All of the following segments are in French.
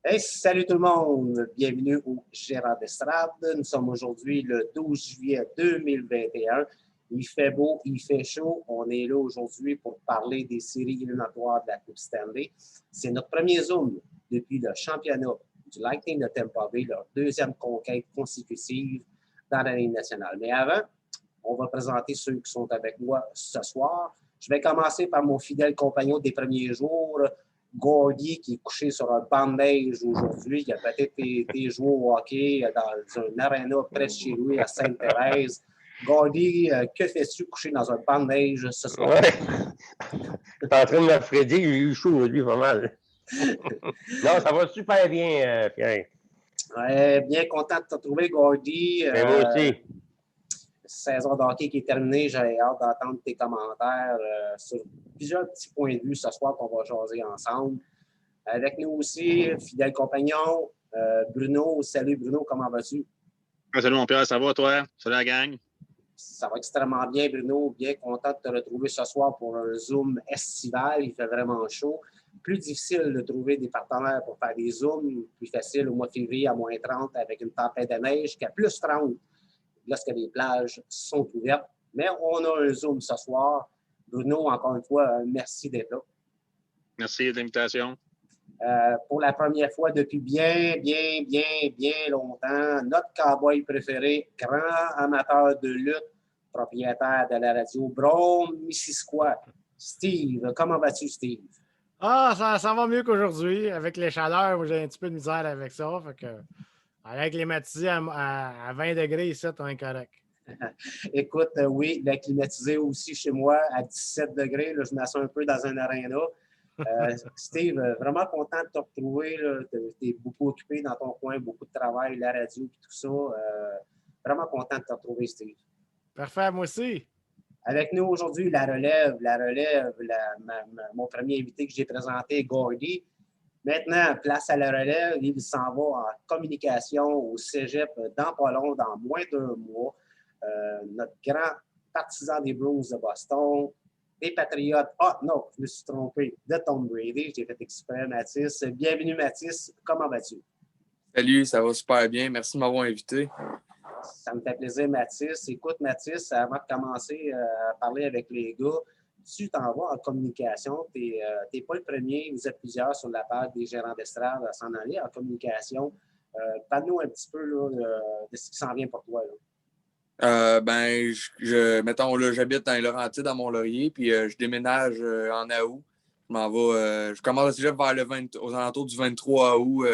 Hey, salut tout le monde! Bienvenue au Gérard d'Estrade. Nous sommes aujourd'hui le 12 juillet 2021. Il fait beau, il fait chaud. On est là aujourd'hui pour parler des séries éliminatoires de la Coupe Stanley. C'est notre premier Zoom depuis le championnat du Lightning de Tampa Bay, leur deuxième conquête consécutive dans la Ligue nationale. Mais avant, on va présenter ceux qui sont avec moi ce soir. Je vais commencer par mon fidèle compagnon des premiers jours, Gordy, qui est couché sur un banc de neige aujourd'hui. Il a peut-être été joué au hockey dans un aréna près de chez lui à Sainte-Thérèse. Gordy, que fais-tu couché dans un banc de neige ce soir? Ouais. T'es en train de m'affréder, j'ai eu chaud aujourd'hui, pas mal. Non, ça va super bien, Pierre. Ouais, bien content de te retrouver, Gordy. Moi aussi. Saison de hockey qui est terminée, j'ai hâte d'entendre tes commentaires sur plusieurs petits points de vue ce soir qu'on va jaser ensemble. Avec nous aussi, fidèle compagnon, Bruno. Salut Bruno, comment vas-tu? Salut mon Pierre, ça va toi? Salut la gang. Ça va extrêmement bien, Bruno. Bien content de te retrouver ce soir pour un Zoom estival. Il fait vraiment chaud. Plus difficile de trouver des partenaires pour faire des Zooms. Plus facile au mois de février à moins 30 avec une tempête de neige qu'à plus 30 lorsque les plages sont ouvertes. Mais on a un Zoom ce soir. Bruno, encore une fois, merci d'être là. Merci de l'invitation. Pour la première fois depuis bien longtemps, notre cowboy préféré, grand amateur de lutte, propriétaire de la radio Brome-Missisquoi. Steve, comment vas-tu, Steve? Ça va mieux qu'aujourd'hui. Avec les chaleurs, j'ai un petit peu de misère avec ça. Fait que, avec les matisés à 20 degrés ici, on est correct. Écoute, oui, la climatisée aussi chez moi à 17 degrés. Là, je m'assois un peu dans un aréna. Steve, vraiment content de te retrouver. Tu es beaucoup occupé dans ton coin, beaucoup de travail, la radio et tout ça. Vraiment content de te retrouver, Steve. Parfait, moi aussi. Avec nous aujourd'hui, la relève, mon premier invité que j'ai présenté, Gordy. Maintenant, place à la relève, il s'en va en communication au Cégep dans pas long, dans moins d'un mois. Notre grand partisan des Blues de Boston, des Patriotes. Ah non, je me suis trompé, de Tom Brady. J'ai fait exprès, Mathis. Bienvenue, Mathis. Comment vas-tu? Salut, ça va super bien. Merci de m'avoir invité. Ça me fait plaisir, Mathis. Écoute, Mathis, avant de commencer à parler avec les gars, tu t'en vas en communication. Tu n'es pas le premier. Vous êtes plusieurs sur la page des gérants d'estrade à s'en aller en communication. Parle-nous un petit peu là, de ce qui s'en vient pour toi. Là. Mettons, là, j'habite dans les Laurentides, à Mont-Laurier, puis je déménage en août. Je commence déjà vers aux alentours du 23 août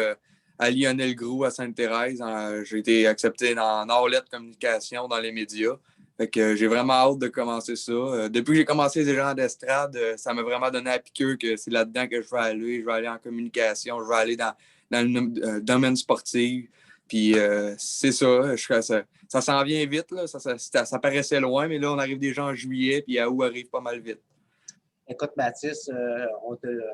à Lionel Groux, à Sainte-Thérèse. J'ai été accepté dans Nord-Lettre Communication, dans les médias. Fait que j'ai vraiment hâte de commencer ça. Depuis que j'ai commencé les gérants d'estrade, ça m'a vraiment donné à piqûre que c'est là-dedans que je vais aller. Je vais aller en communication, je vais aller dans le domaine sportif. Puis c'est ça, ça s'en vient vite. Là. Ça paraissait loin, mais là, on arrive déjà en juillet, puis à août arrive pas mal vite. Écoute, Baptiste,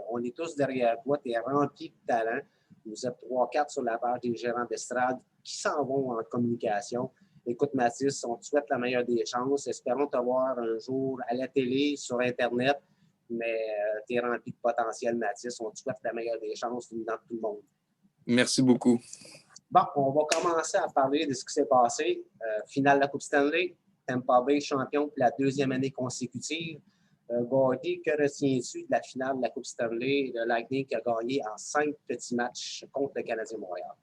on est tous derrière toi. Tu es rempli de talent. Vous êtes 3-4 sur la page des gérants d'estrade qui s'en vont en communication. Écoute, Mathis, on te souhaite la meilleure des chances. Espérons te voir un jour à la télé, sur Internet, mais tu es rempli de potentiel, Mathis. On te souhaite la meilleure des chances dans tout le monde. Merci beaucoup. Bon, on va commencer à parler de ce qui s'est passé. Finale de la Coupe Stanley, Tampa Bay champion pour la deuxième année consécutive. Gordy, que retiens-tu de la finale de la Coupe Stanley, le Lightning qui a gagné en 5 petits matchs contre le Canadien Montréal?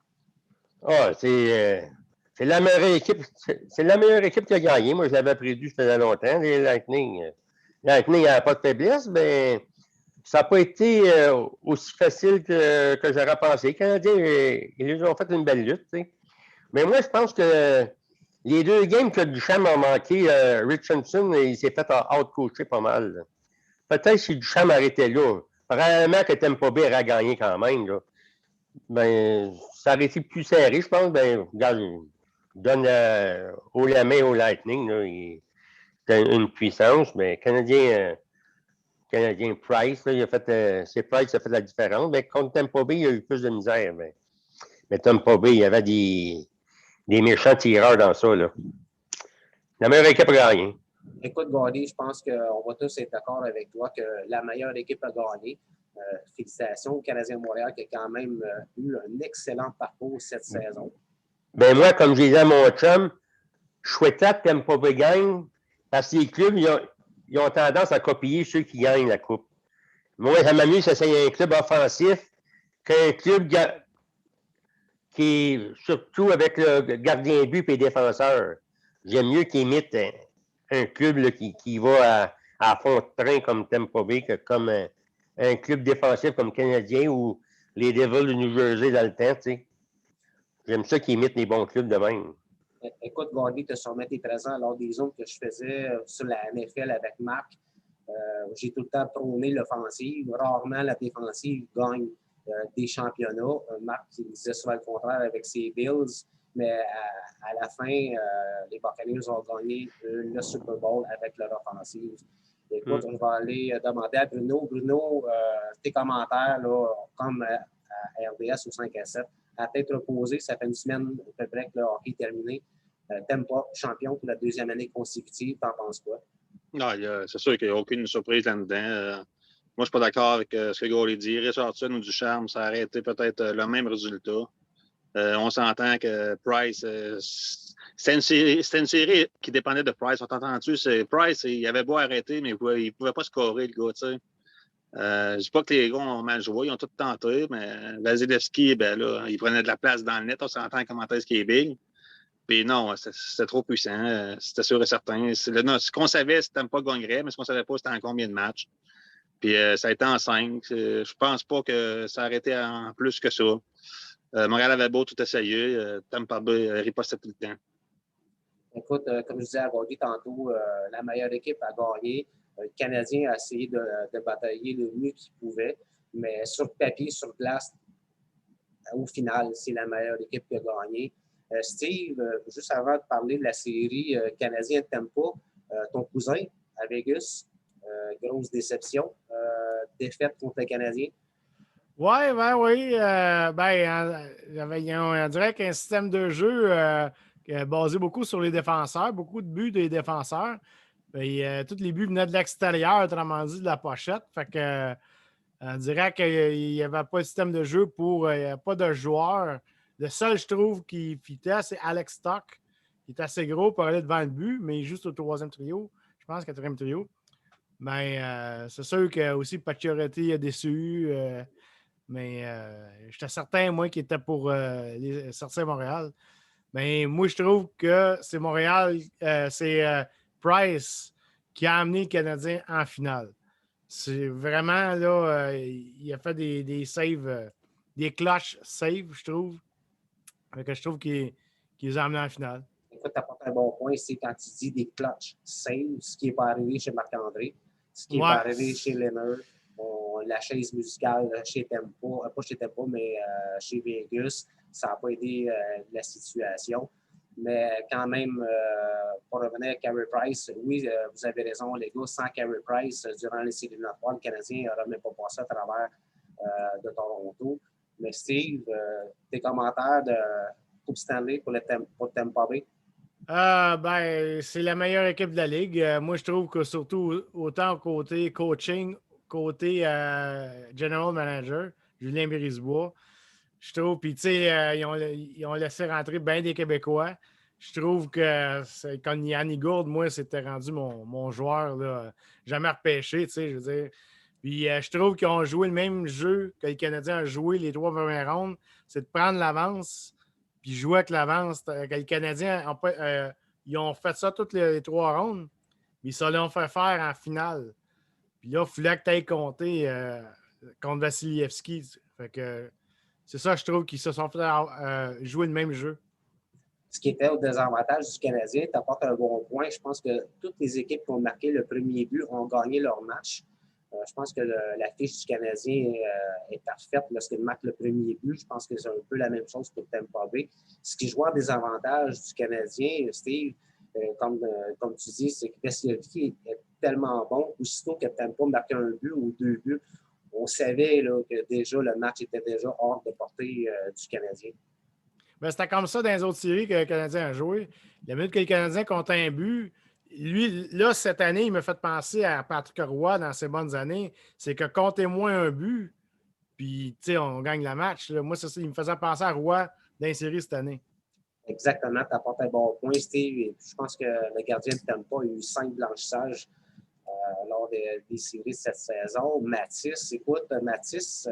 C'est la meilleure équipe. C'est la meilleure équipe qui a gagné. Moi, je l'avais prévu, ça faisait longtemps, les Lightning. Lightning n'avait pas de faiblesse, mais ça n'a pas été aussi facile que j'aurais pensé. Les Canadiens, ils ont fait une belle lutte. T'sais. Mais moi, je pense que les deux games que Duchamp a manqué, Richardson, il s'est fait out-coacher pas mal. Là. Peut-être si Duchamp arrêtait là. Probablement que Tampa Bay aurait gagné quand même. Là. Ben, ça aurait été plus serré, je pense. Ben, regarde, donne la main au Lightning. Là, il a une puissance, mais Canadien Price, là, c'est Price qui a fait la différence. Mais contre Tampa Bay, il y a eu plus de misère. Mais Tampa Bay, il y avait des méchants tireurs dans ça. Là. La meilleure équipe a gagné. Écoute, Gordy, je pense qu'on va tous être d'accord avec toi que la meilleure équipe a gagné. Félicitations au Canadien de Montréal qui a quand même eu un excellent parcours cette saison. Ben moi, comme je disais à mon chum, je souhaitais que Tampa Bay gagne parce que les clubs, ils ont tendance à copier ceux qui gagnent la Coupe. Moi, ça m'amuse que c'est un club offensif qu'un club qui est surtout avec le gardien de but et les défenseurs. J'aime mieux qu'ils imitent un club là, qui va à fond de train comme Tampa Bay que comme un club défensif comme Canadien ou les Devils de New Jersey dans le temps. Tu sais. J'aime ça qu'ils imitent les bons clubs de même. Écoute, Gagné, tu as sûrement été présent lors des zones que je faisais sur la NFL avec Marc. J'ai tout le temps prôné l'offensive. Rarement, la défensive gagne des championnats. Marc il disait souvent le contraire avec ses Bills, mais à la fin, les Buccaneers ont gagné le Super Bowl avec leur offensive. Écoute, on va aller demander à Bruno. Bruno, tes commentaires, là, comme à RDS ou 5 à 7, à tête reposée, ça fait une semaine à peu près que le hockey est terminé. T'aimes pas champion pour la deuxième année consécutive, t'en penses quoi? Non, c'est sûr qu'il n'y a aucune surprise là-dedans. Moi, je ne suis pas d'accord avec ce que Gaulle dit. Richardson ou Ducharme, ça aurait été peut-être le même résultat. On s'entend que Price, c'était une série qui dépendait de Price. On t'entend-tu? Price, il avait beau arrêter, mais il ne pouvait pas scorer, le gars, tu sais. Je ne dis pas que les gars ont mal joué, ils ont tout tenté, mais Vasilevski, ben là, il prenait de la place dans le net. On s'entend comment est-ce qu'il est big. Puis non, c'était trop puissant. C'était sûr et certain. Ce qu'on savait, c'était pas gagnerait, mais ce qu'on savait pas, c'était en combien de matchs. Puis ça a été en 5. Je pense pas que ça aurait été en plus que ça. Montréal avait beau tout essayer. Tampa Bay ripostait tout le temps. Écoute, comme je disais à Gaudy tantôt, la meilleure équipe a gagné. Le Canadien a essayé de batailler le mieux qu'il pouvait, mais sur papier, sur place, au final, c'est la meilleure équipe qui a gagné. Steve, juste avant de parler de la série Canadien-Tampa, ton cousin à Vegas, grosse déception, défaite contre le Canadien. Oui. On dirait qu'un système de jeu basé beaucoup sur les défenseurs, beaucoup de buts des défenseurs. Tous les buts venaient de l'extérieur, autrement dit, de la pochette. Fait que on dirait qu'il n'y avait pas de système de jeu pour pas de joueurs. Le seul, je trouve, qui fitait, c'est Alex Stock. Il est assez gros pour aller devant le but, mais il joue au troisième trio. Je pense, quatrième trio. Mais c'est sûr que aussi Pacioretty a déçu. Mais j'étais certain, moi, qu'il était pour sortir Montréal. Mais moi, je trouve que c'est Montréal, c'est Price qui a amené le Canadien en finale. C'est vraiment, là, il a fait des saves, des clutch saves, je trouve. Je trouve qu'il les a amenés en finale. Écoute, tu apportes un bon point, c'est quand tu dis des clutch saves, ce qui n'est pas arrivé chez Marc-André, ce qui n'est pas arrivé chez Leonard. La chaise musicale chez Tampa, pas chez Tampa, mais chez Vegas, ça n'a pas aidé la situation. Mais quand même, pour revenir à Carey Price, oui, vous avez raison, les gars, sans Carey Price, durant les séries éliminatoires, le Canadien n'aurait même pas passé à travers de Toronto. Mais Steve, tes commentaires de Coupe Stanley pour Tampa Bay? C'est la meilleure équipe de la Ligue. Moi, je trouve que surtout autant côté coaching, côté general manager, Julien Brisebois, je trouve, puis tu sais, ils ont laissé rentrer bien des Québécois. Je trouve que quand Yanni Gourde, moi, c'était rendu mon joueur, là, jamais repêché, tu sais, je veux dire. Puis je trouve qu'ils ont joué le même jeu que les Canadiens ont joué les 3 premières rondes, c'est de prendre l'avance, puis jouer avec l'avance. Les Canadiens ils ont fait ça toutes les 3 rondes, mais ils se l'ont fait faire en finale. Puis là, il fallait que tu ailles compter contre Vasilevski. Fait que c'est ça, je trouve qu'ils se sont fait jouer le même jeu. Ce qui était au désavantage du Canadien, tu apportes un bon point. Je pense que toutes les équipes qui ont marqué le premier but ont gagné leur match. Je pense que la fiche du Canadien est parfaite lorsqu'il marque le premier but. Je pense que c'est un peu la même chose pour Tampa Bay. Ce qui joue en désavantage du Canadien, Steve, comme tu dis, c'est que Vasilevski est tellement bon. Aussitôt que Tampa marquait un but ou 2 buts, on savait là, que déjà le match était déjà hors de portée du Canadien. Ben, c'était comme ça dans les autres séries que le Canadien a joué. La minute que le Canadien comptait un but, lui, là, cette année, il m'a fait penser à Patrick Roy dans ses bonnes années. C'est que comptez-moi un but, puis, tu sais, on gagne le match. Là. Moi, c'est ça, il me faisait penser à Roy dans les séries cette année. Exactement, tu apportes un bon point, Steve. Et je pense que le gardien de Tampa a eu 5 blanchissages lors des séries de cette saison. Mathis, écoute, Mathis,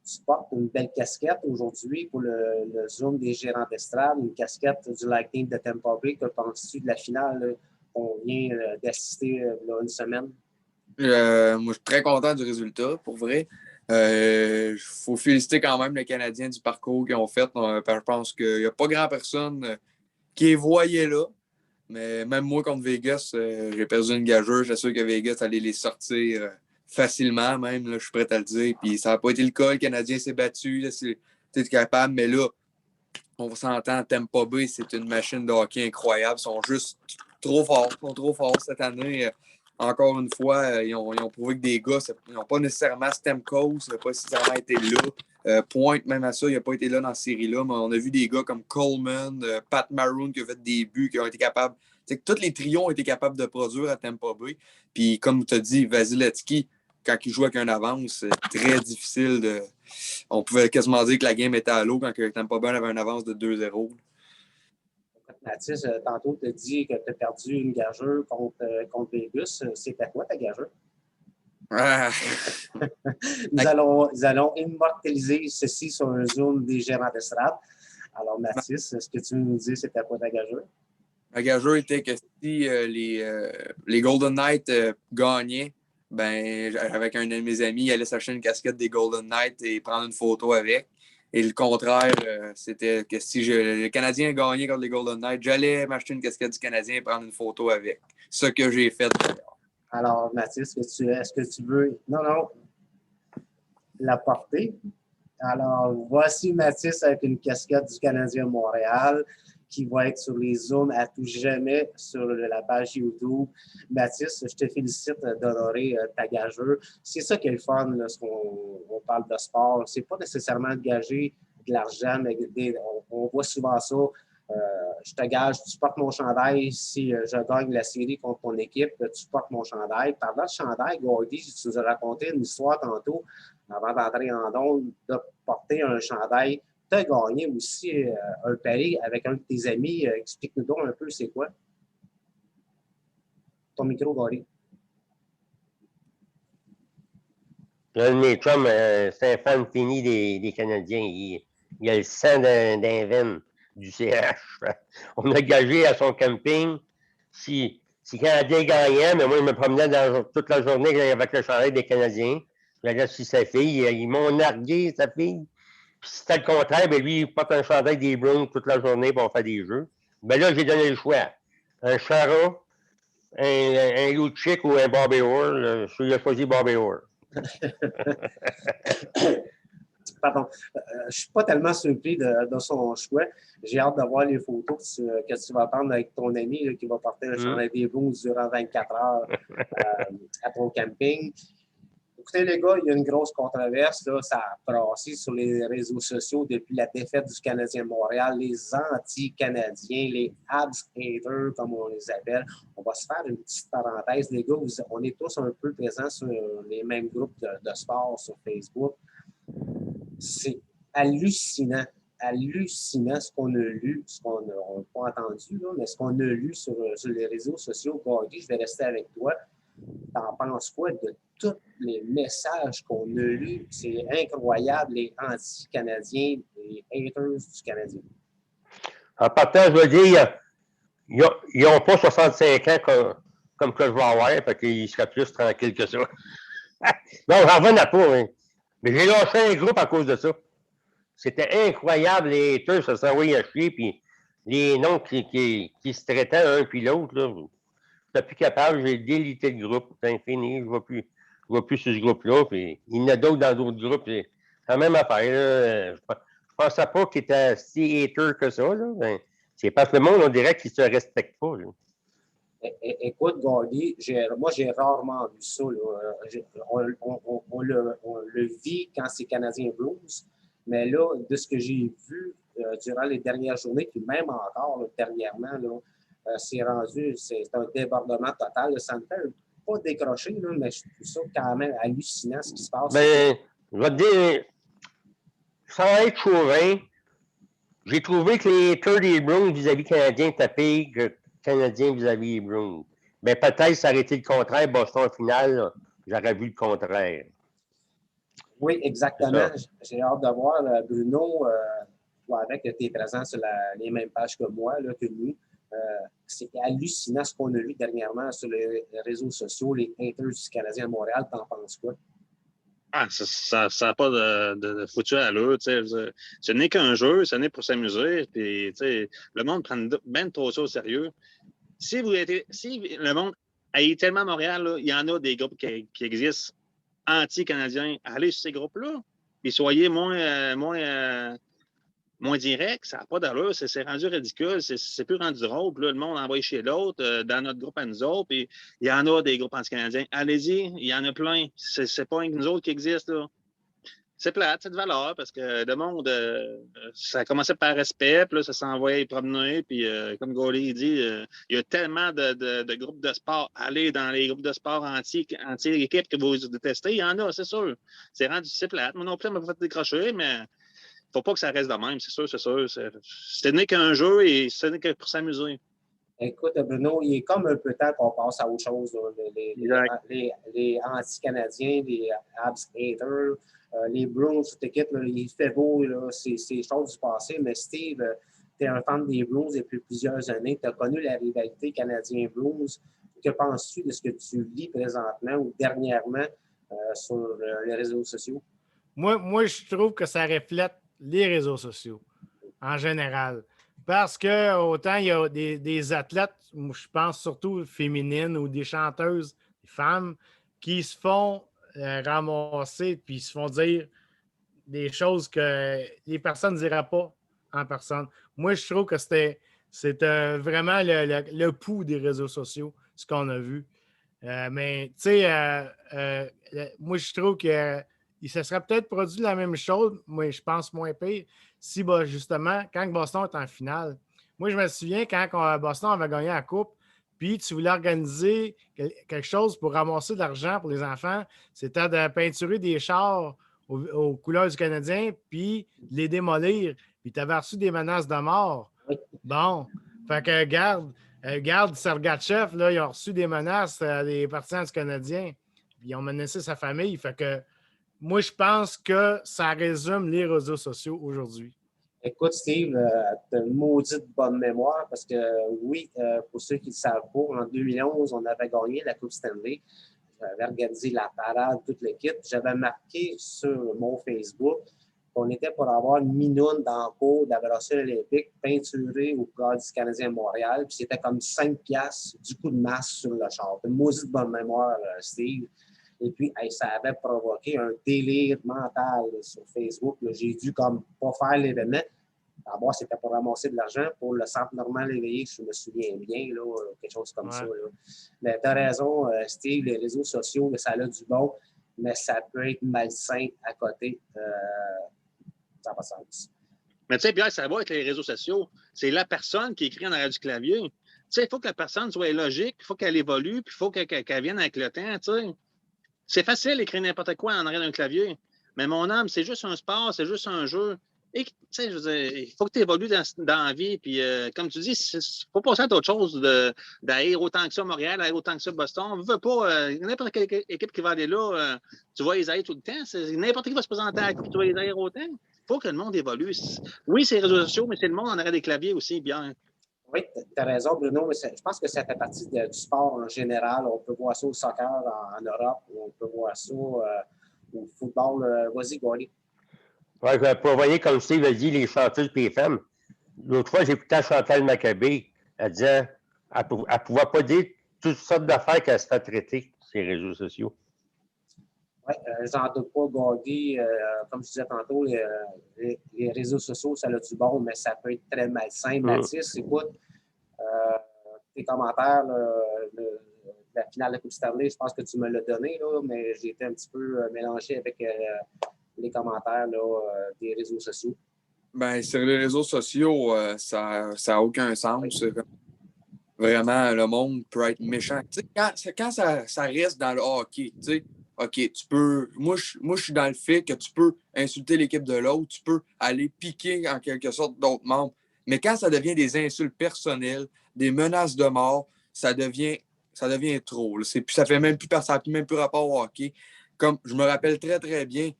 tu portes une belle casquette aujourd'hui pour le Zoom des gérants d'estrade, une casquette du Lightning de Tampa Bay. Que penses-tu de la finale qu'on vient d'assister là, une semaine? Moi, je suis très content du résultat, pour vrai. Il faut féliciter quand même les Canadiens du parcours qu'ils ont fait. Je pense qu'il n'y a pas grand personne qui les voyait là. Mais même moi, contre Vegas, j'ai perdu une gageure. J'ai sûr que Vegas allait les sortir facilement, même. Là, je suis prêt à le dire. Puis ça n'a pas été le cas. Le Canadien s'est battu. C'est capable. Mais là, on s'entend, Tampa Bay, c'est une machine de hockey incroyable. Ils sont juste trop forts. Ils sont trop forts cette année. Encore une fois, ils ont prouvé que des gars, ils n'ont pas nécessairement Stamkos, il n'a pas nécessairement été là. Point, même à ça, il n'a pas été là dans la série-là, mais on a vu des gars comme Coleman, Pat Maroon qui a fait des buts, qui ont été capables. Tous les trios ont été capables de produire à Tampa Bay. Puis, comme tu as dit, Vasilevskiy, quand il joue avec un avance, c'est très difficile de. On pouvait quasiment dire que la game était à l'eau quand Tampa Bay avait une avance de 2-0. Mathis, tantôt, tu as dit que tu as perdu une gageure contre Vegas. C'était quoi ta gageure? Ah. Nous allons immortaliser ceci sur un Zoom des gérants d'estrade. Alors, Mathis, est-ce que tu veux nous dire c'était quoi ta gageure? Ma gageure était que si les Golden Knights gagnaient, ben, avec un de mes amis, il allait s'acheter une casquette des Golden Knights et prendre une photo avec. Et le contraire, c'était que si le Canadien gagnait contre les Golden Knights, j'allais m'acheter une casquette du Canadien et prendre une photo avec. Ce que j'ai fait d'ailleurs. Alors, Mathis, est-ce que tu veux... Non, la porter. Alors, voici Mathis avec une casquette du Canadien Montréal qui va être sur les Zooms à tout jamais sur la page YouTube. Mathis, je te félicite d'honorer ta gageure. C'est ça qui est le fun lorsqu'on parle de sport. C'est pas nécessairement de gager de l'argent, mais on voit souvent ça. Je te gage, tu portes mon chandail. Si je gagne la série contre ton équipe, tu portes mon chandail. Parlant de chandail, Gordy, tu nous as raconté une histoire tantôt, avant d'entrer en onde, de porter un chandail. Tu as gagné aussi un pari avec un de tes amis. Explique-nous donc un peu c'est quoi. Ton micro, Gordy. Un de mes chums, c'est un fan fini des Canadiens. Il a le sang d'un veine du CH. On a gagé à son camping. Si le Canadien gagnait, mais moi, je me promenais toute la journée avec le chandail des Canadiens. J'allais sur sa fille. Ils m'ont nargué, sa fille. Puis si c'était le contraire, ben lui, il porte un chandail des Browns toute la journée pour faire des jeux. Ben là, j'ai donné le choix. Un Chara, un Lucic ou un Bobby Orr. Il a choisi Bobby Orr. Pardon. Je ne suis pas tellement surpris de son choix. J'ai hâte de voir les photos que tu vas prendre avec ton ami là, qui va porter un chandail des Browns durant 24 heures à ton camping. Écoutez, les gars, il y a une grosse controverse. Là, ça a brassé sur les réseaux sociaux depuis la défaite du Canadien de Montréal. Les anti-Canadiens, les abs haters, comme on les appelle. On va se faire une petite parenthèse. Les gars, on est tous un peu présents sur les mêmes groupes de sport sur Facebook. C'est hallucinant ce qu'on a lu, ce qu'on n'a pas entendu, là, mais ce qu'on a lu sur les réseaux sociaux. Gordy, je vais rester avec toi. T'en penses quoi de tous les messages qu'on a lus? C'est incroyable, les anti-Canadiens, les haters du Canadien. En partant, je veux dire, ils n'ont pas 65 ans comme que je vais avoir, fait qu'ils seraient plus tranquilles que ça. Non, j'en revenais pas, hein. Mais j'ai lâché un groupe à cause de ça. C'était incroyable, les haters se sont envoyés à chier, puis les noms qui se traitaient un puis l'autre, là. Je n'étais plus capable, j'ai délité le groupe. C'est infini, je ne vais plus sur ce groupe-là. Puis il y en a d'autres dans d'autres groupes. C'est la même affaire. Là. Je ne pensais pas qu'il était si hater que ça. Là. Ben, c'est parce que le monde, on dirait qu'il ne se respecte pas. Là. Écoute, Gordy, moi, j'ai rarement vu ça. Là. On le vit quand c'est Canadien Blues. Mais là, de ce que j'ai vu durant les dernières journées, puis même encore là, dernièrement, là, c'est rendu, c'est un débordement total. Ça me fait pas décrocher, là, mais je trouve ça quand même hallucinant ce qui se passe. Ben, je vais te dire, sans être chauvin, j'ai trouvé que les haters des Bruins vis-à-vis Canadiens étaient pires que Canadiens vis-à-vis des Bruins. Mais peut-être ça aurait été le contraire, Boston en finale, là, j'aurais vu le contraire. Oui, exactement. J'ai hâte de voir, Bruno, toi avec, tu es présent sur les mêmes pages que moi, là, que nous. C'est hallucinant ce qu'on a vu dernièrement sur les réseaux sociaux, les haters du Canadien à Montréal. T'en penses quoi? Ah, ça n'a pas de foutu à l'heure. Ce n'est qu'un jeu, ce n'est pour s'amuser. Puis, le monde prend bien trop ça au sérieux. Si le monde haït tellement Montréal, là, il y en a des groupes qui existent anti-canadiens. Allez sur ces groupes-là. Puis soyez moins direct, ça n'a pas d'allure, c'est rendu ridicule, c'est plus rendu drôle. Puis là, le monde envoie chez l'autre, dans notre groupe à nous autres, puis il y en a des groupes anti-canadiens. Allez-y, il y en a plein. C'est pas nous autres qui existent, là. C'est plate, c'est de valeur, parce que le monde, ça a commencé par respect, puis là, ça s'envoie promener, puis comme Gaulier dit, il y a tellement de groupes de sport. Allez dans les groupes de sport anti-équipe que vous détestez, il y en a, c'est sûr. C'est plate. Moi non plus, ça m'a fait décrocher, mais faut pas que ça reste de même, c'est sûr, c'est sûr. Ce n'est qu'un jeu et ce n'est que pour s'amuser. Écoute, Bruno, il est comme un peu temps qu'on passe à autre chose. Les anti-canadiens, les abs haters, les Bruins, toute l'équipe, il fait beau, c'est choses du passé. Mais Steve, tu es un fan des Bruins depuis plusieurs années. Tu as connu la rivalité canadien-Bruins. Que penses-tu de ce que tu lis présentement ou dernièrement sur les réseaux sociaux? Moi, je trouve que ça reflète les réseaux sociaux en général. Parce que autant il y a des athlètes, je pense surtout féminines ou des chanteuses, des femmes, qui se font ramasser puis se font dire des choses que les personnes ne diraient pas en personne. Moi, je trouve que c'est vraiment le pouls des réseaux sociaux, ce qu'on a vu. Mais, tu sais, moi, je trouve que se serait peut-être produit la même chose, mais je pense moins pire, si justement, quand Boston est en finale. Moi, je me souviens quand Boston avait gagné la Coupe, puis tu voulais organiser quelque chose pour ramasser de l'argent pour les enfants, c'était de peinturer des chars aux couleurs du Canadien, puis les démolir. Puis tu avais reçu des menaces de mort. Bon, fait que garde Sergachev, là, il a reçu des menaces des partisans du Canadien. Puis ils ont menacé sa famille. Fait que moi, je pense que ça résume les réseaux sociaux aujourd'hui. Écoute, Steve, tu as une maudite bonne mémoire parce que, oui, pour ceux qui ne le savent pas, en 2011, on avait gagné la Coupe Stanley. J'avais organisé la parade, toute l'équipe. J'avais marqué sur mon Facebook qu'on était pour avoir une minoune dans le cours de la brassure olympique peinturée au cadre du Canadien Montréal. Puis c'était comme 5 piastres du coup de masse sur le char. Une maudite bonne mémoire, Steve. Et puis, ça avait provoqué un délire mental sur Facebook. J'ai dû comme pas faire l'événement. D'abord, c'était pour ramasser de l'argent pour le centre normal éveillé, je me souviens bien, là, quelque chose comme ça. Là. Mais tu as raison, Steve, les réseaux sociaux, ça a du bon, mais ça peut être malsain à côté. Ça n'a pas de sens. Mais tu sais, Pierre, ça va avec les réseaux sociaux. C'est la personne qui écrit en arrière du clavier. Tu sais, il faut que la personne soit logique, il faut qu'elle évolue, puis il faut qu'elle vienne avec le temps, tu sais. C'est facile d'écrire n'importe quoi en arrière d'un clavier. Mais mon âme, c'est juste un sport, c'est juste un jeu. Et tu sais, je veux dire, il faut que tu évolues dans la vie. Puis, comme tu dis, il faut passer à d'autres choses, d'haïr autant que ça Montréal, d'haïr autant que ça Boston. On ne veut pas, n'importe quelle équipe qui va aller là, tu vas les haïr tout le temps. N'importe qui va se présenter à la coupe, tu vas les haïr autant. Il faut que le monde évolue. Oui, c'est les réseaux sociaux, mais c'est le monde en arrière des claviers aussi, bien. Oui, tu as raison, Bruno. Mais je pense que ça fait partie du sport en général. On peut voir ça au soccer en Europe, on peut voir ça au football. Vas-y, Gaulier. Oui, pour voyez, comme Steve a dit, les chanteuses et les femmes. L'autre fois, j'écoutais Chantal Maccabé. Elle disait elle ne pouvait pas dire toutes sortes d'affaires qu'elle se fait traiter sur les réseaux sociaux. Oui, j'en doute pas, Gaulier. Comme je disais tantôt, les réseaux sociaux, ça a du bon, mais ça peut être très malsain. Mathis, écoute, tes commentaires, la finale de la Coupe Stanley, je pense que tu me l'as donné, là, mais j'ai été un petit peu mélangé avec les commentaires là, des réseaux sociaux. Ben, sur les réseaux sociaux, ça n'a aucun sens. vraiment, le monde peut être méchant. Tu sais, quand ça reste dans le hockey, tu sais, OK, tu peux. Moi, je suis dans le fait que tu peux insulter l'équipe de l'autre, tu peux aller piquer en quelque sorte d'autres membres. Mais quand ça devient des insultes personnelles, des menaces de mort, ça devient trop. Là. Ça fait même plus, ça n'a même plus rapport au hockey. Comme je me rappelle très, très bien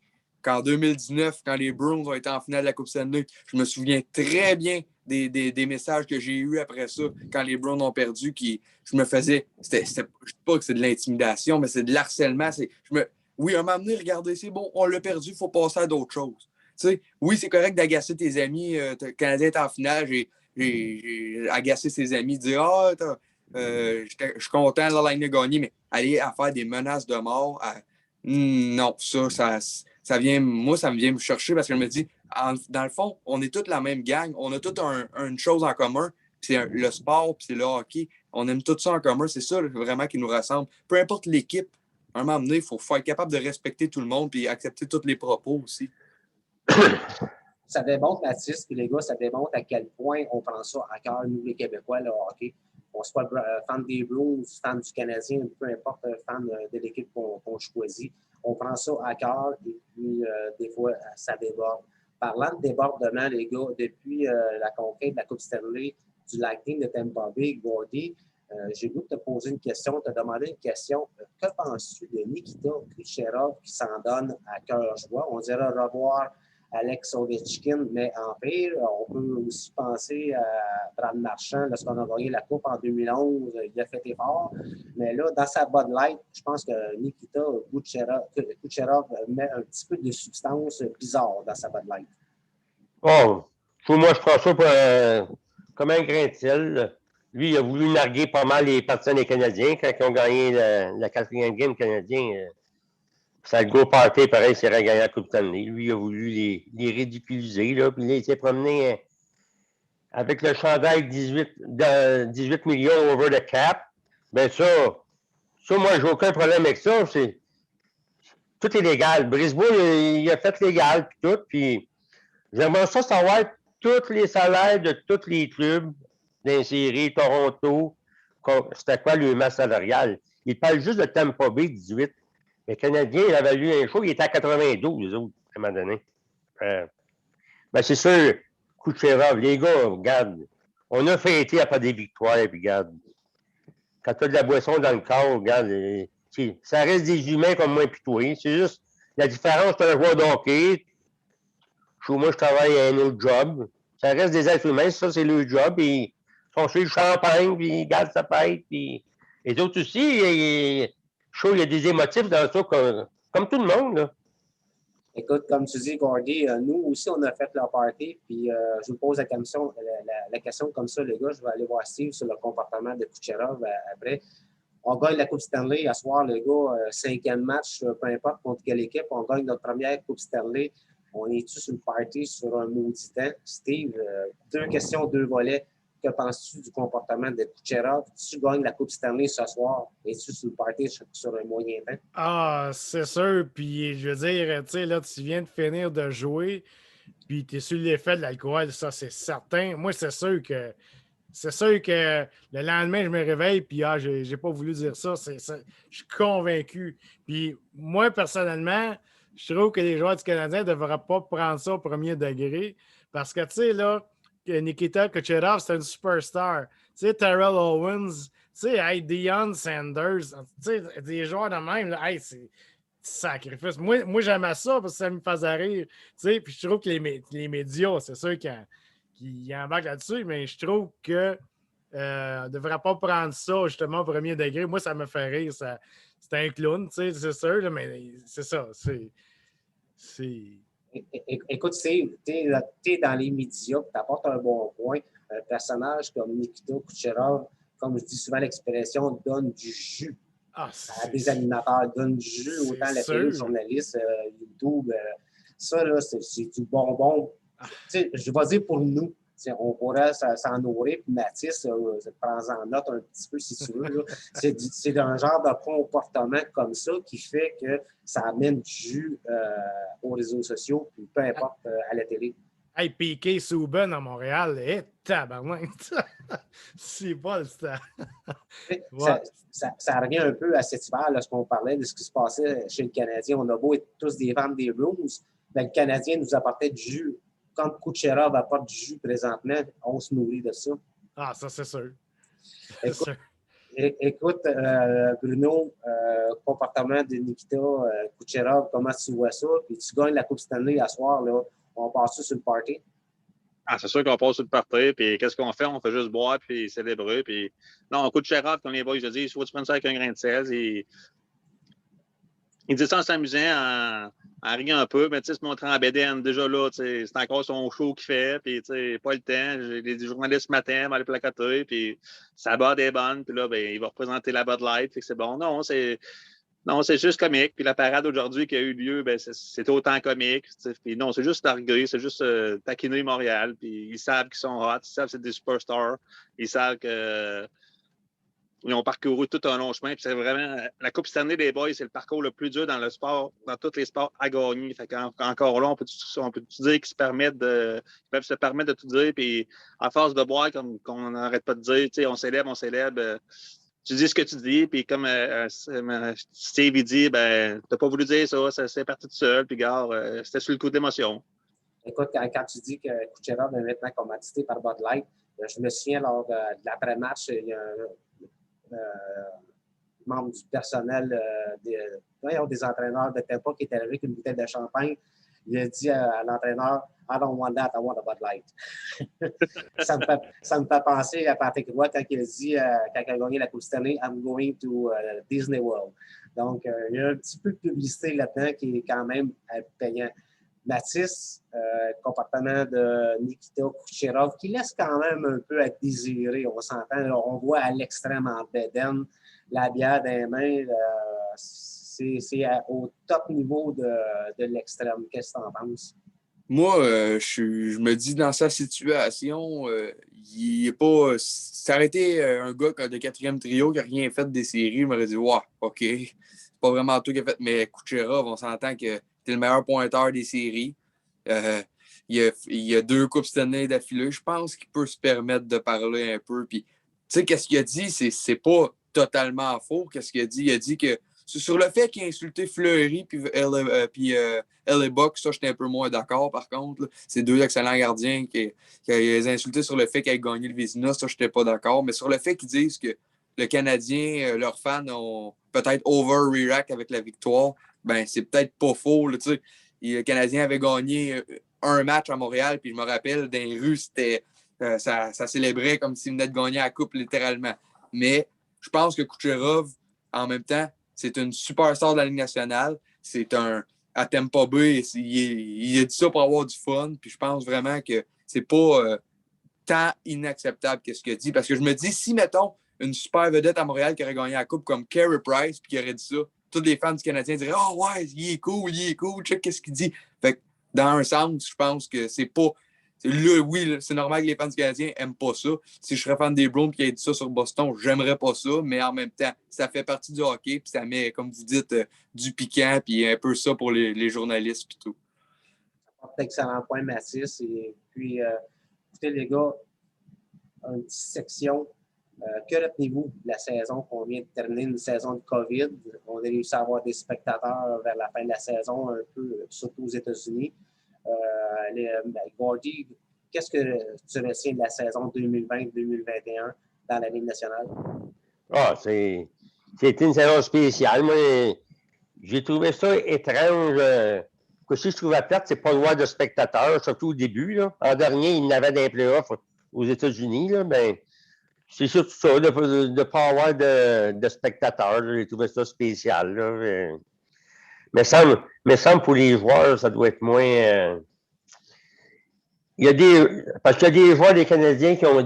qu'en 2019, quand les Bruins ont été en finale de la Coupe Stanley, je me souviens très bien des messages que j'ai eus après ça, quand les Browns ont perdu, je me faisais. Je ne sais pas que c'est de l'intimidation, mais c'est de l'harcèlement. Oui, un moment donné, regardez, c'est bon, on l'a perdu, il faut passer à d'autres choses. Tu sais, oui, c'est correct d'agacer tes amis. Le Canadien est en finale, j'ai agacé ses amis, dire ah, je suis content, la ligne a gagné, mais aller à faire des menaces de mort, non, ça vient, moi, ça me vient me chercher parce que je me dis, dans le fond, on est toute la même gang, on a toute une chose en commun, c'est le sport, puis c'est le hockey. On aime tout ça en commun, c'est ça vraiment qui nous rassemble. Peu importe l'équipe, à un moment donné, il faut être capable de respecter tout le monde puis accepter tous les propos aussi. Ça démontre, Mathis, puis les gars, ça démontre à quel point on prend ça à cœur, nous, les Québécois, le hockey. On soit fan des Blues, fan du Canadien, peu importe, fan de l'équipe qu'on choisit. On prend ça à cœur et puis des fois, ça déborde. Parlant de débordement, les gars, depuis la conquête de la Coupe Stanley du Lightning de Tampa Bay, Gordy, j'ai voulu te poser une question, te demander une question. Que penses-tu de Nikita Kucherov qui s'en donne à cœur joie? On dirait revoir Alex Ovechkin, mais en pire, on peut aussi penser à Brad Marchand, lorsqu'on a gagné la Coupe en 2011, il a fait effort. Mais là, dans sa Bud Light, je pense que Nikita Kucherov met un petit peu de substance bizarre dans sa Bud Light. Bon, moi, je prends ça comme un grain de sel. Lui, il a voulu narguer pas mal les partisans des Canadiens quand ils ont gagné la 4e game canadien. Ça le go party, pareil, c'est gagné la Coupe Stanley. Lui, il a voulu les ridiculiser, là, puis là, il s'est promené avec le chandail 18 millions over the cap. Ben ça, moi, j'ai aucun problème avec ça. Tout est légal. Brisebois, il a fait légal, puis tout, puis j'aimerais ça savoir tous les salaires de tous les clubs d'insérer Toronto, c'était quoi le masse salarial. Il parle juste de Tampa Bay 18. Le Canadien, il avait lu un show, il était à 92, les autres, à un moment donné. Ben c'est sûr, Kucherov, les gars, regarde, on a fêté après des victoires, puis regarde, quand tu as de la boisson dans le corps, regarde, ça reste des humains comme moi et toi. C'est juste, la différence, c'est un joueur d'hockey. Moi, je travaille à un autre job. Ça reste des êtres humains, ça, c'est leur job. Ils sont sur le champagne, puis ils gardent sa fête. Puis les autres aussi, il y a des émotifs dans ça, comme tout le monde. Là. Écoute, comme tu dis, Gordy, nous aussi, on a fait leur party. Puis je vous pose la question comme ça, les gars. Je vais aller voir Steve sur le comportement de Kucherov après. On gagne la Coupe Stanley. À soir, les gars, 5e match, peu importe contre quelle équipe. On gagne notre première Coupe Stanley. On est-tu sur le party sur un maudit temps? Steve, 2 questions, 2 volets. Que penses-tu du comportement de Kucherov? Tu gagnes la Coupe Stanley ce soir. Es-tu sur le party sur un moyen temps? Ah, c'est sûr. Puis, je veux dire, tu sais, là, tu viens de finir de jouer, puis tu es sur l'effet de l'alcool, ça, c'est certain. Moi, c'est sûr que le lendemain, je me réveille, puis j'ai pas voulu dire ça. Je suis convaincu. Puis, moi, personnellement, je trouve que les joueurs du Canadien ne devraient pas prendre ça au premier degré, parce que, tu sais, là, Nikita Kucherov, c'est une superstar. Tu sais, Terrell Owens, tu sais, hey, Deion Sanders, tu sais, des joueurs de même, là, hey, c'est sacrifice. Moi j'aimais ça parce que ça me faisait rire. Tu sais, puis je trouve que les médias, c'est sûr qu'ils embarquent là-dessus, mais je trouve que ne devrait pas prendre ça justement au premier degré. Moi, ça me fait rire. C'est un clown, tu sais, c'est sûr, là, mais c'est ça. Écoute, tu es dans les médias, tu apportes un bon point. Un personnage comme Nikita Kucherov, comme je dis souvent l'expression, donne du jus à des animateurs, donne du jus autant à la télé, journalistes, YouTube. Ça, là, c'est du bonbon. Je vais dire pour nous. On pourrait s'en nourrir, puis Mathis, prends-en note un petit peu si tu veux. C'est un genre de comportement comme ça qui fait que ça amène du jus aux réseaux sociaux, puis peu importe à la télé. Hey, Piqué Souben à Montréal, tabarnak! C'est pas le temps. Ça revient un peu à cet hiver, lorsqu'on parlait de ce qui se passait chez le Canadien. On a beau être tous des ventes des Blues, mais le Canadien nous apportait du jus. Quand Kucherov apporte du jus présentement, on se nourrit de ça. Ah, ça, c'est sûr. Écoute, Bruno, comportement de Nikita Kucherov, comment tu vois ça? Puis tu gagnes la Coupe Stanley à soir, là. On passe sur le party? Ah, c'est sûr qu'on passe sur le party, puis qu'est-ce qu'on fait? On fait juste boire, puis célébrer, puis... Non, on coûte Kucherov, comme les boys le disent, il faut que tu prennes ça avec un grain de sel. Il dit ça en s'amusant, en riant un peu, mais tu sais, se montrer en bédaine, déjà là, c'est encore son show qu'il fait, puis tu sais, pas le temps. J'ai des journalistes ce matin, vont aller placoter, puis sa barre est bonne, puis là, ben, il va représenter la Bud Light, fait que c'est bon. Non, c'est juste comique. Puis la parade aujourd'hui qui a eu lieu, ben, c'est autant comique. Puis non, c'est juste larguer, c'est juste taquiner Montréal. Puis ils savent qu'ils sont hot, ils savent que c'est des superstars. Ils savent que ils ont parcouru tout un long chemin. Puis c'est vraiment la Coupe Stanley des boys, c'est le parcours le plus dur dans le sport, dans tous les sports à gagner. Fait qu'encore là, on peut dire qu'ils peuvent se permettre de tout dire. Puis à force de boire, comme qu'on n'arrête pas de dire, tu sais, on célèbre. Tu dis ce que tu dis, puis comme Steve il dit, ben, t'as pas voulu dire ça c'est parti tout seul, puis gars, c'était sur le coup d'émotion. Écoute, quand tu dis que Kucherov est maintenant commandité par Bud Light, je me souviens lors de l'après-match, il y a un membre du personnel des entraîneurs de Tampa qui est arrivé avec une bouteille de champagne. Il a dit à l'entraîneur, I don't want that, I want a Bud Light. ça me fait penser à Patrick Roy quand il a dit, quand il a gagné la Coupe Stanley, I'm going to Disney World. Donc, il y a un petit peu de publicité là-dedans qui est quand même payant. Mathis, comportement de Nikita Kucherov, qui laisse quand même un peu à désirer. On s'entend, on voit à l'extrême en bédaine, la bière dans les mains, c'est au top niveau de l'extrême. Qu'est-ce que tu en penses? Moi, je me dis, dans sa situation, il est pas. Ça aurait été un gars de quatrième trio qui n'a rien fait des séries, je m'aurais dit, ouais, OK, c'est pas vraiment tout qu'il a fait. Mais Kucherov, on s'entend que c'est le meilleur pointeur des séries. Il y a 2 Coupes Stanley d'affilée. Je pense qu'il peut se permettre de parler un peu. Puis, tu sais, qu'est-ce qu'il a dit? C'est pas totalement faux. Qu'est-ce qu'il a dit? Il a dit que sur le fait qu'il a insulté Fleury puis LA Buck, ça, j'étais un peu moins d'accord, par contre. Là. C'est 2 excellents gardiens qui a insulté sur le fait qu'il ait gagné le Vézina. Ça, j'étais pas d'accord. Mais sur le fait qu'ils disent que le Canadien, leurs fans ont peut-être overreact avec la victoire, ben c'est peut-être pas faux. Là, le Canadien avait gagné un match à Montréal, puis je me rappelle, dans les rues, c'était, ça célébrait comme s'il venait de gagner la Coupe, littéralement. Mais je pense que Kucherov, en même temps, c'est une superstar de la Ligue nationale. C'est à Tampa Bay, il a dit ça pour avoir du fun. Puis je pense vraiment que c'est pas tant inacceptable que ce qu'il a dit. Parce que je me dis, si, mettons, une super vedette à Montréal qui aurait gagné la Coupe comme Carey Price, puis qui aurait dit ça, tous les fans du Canadien diraient « Oh ouais, il est cool, check qu'est-ce qu'il dit. » Fait que dans un sens, je pense que c'est pas... oui, c'est normal que les fans du Canadien n'aiment pas ça. Si je serais fan des Browns et qu'il ait dit ça sur Boston, j'aimerais pas ça, mais en même temps, ça fait partie du hockey, puis ça met, comme vous dites, du piquant, puis un peu ça pour les journalistes puis tout. Ça porte d'excellents points, Mathis. Et puis, écoutez, les gars, une petite section. Que retenez-vous de la saison qu'on vient de terminer, une saison de COVID? On a réussi à avoir des spectateurs vers la fin de la saison, un peu, surtout aux États-Unis. Gordy, qu'est-ce que tu retiens de la saison 2020-2021 dans la Ligue nationale? Ah, c'était une saison spéciale. Moi, j'ai trouvé ça étrange. Que si je trouvais plate, c'est pas loin de spectateurs, surtout au début. Là. En dernier, il y en avait des playoffs aux États-Unis, là, ben, c'est surtout ça, de ne pas avoir de spectateurs. J'ai trouvé ça spécial. Là. Mais semble pour les joueurs, ça doit être moins. Parce qu'il y a des joueurs des Canadiens qui ont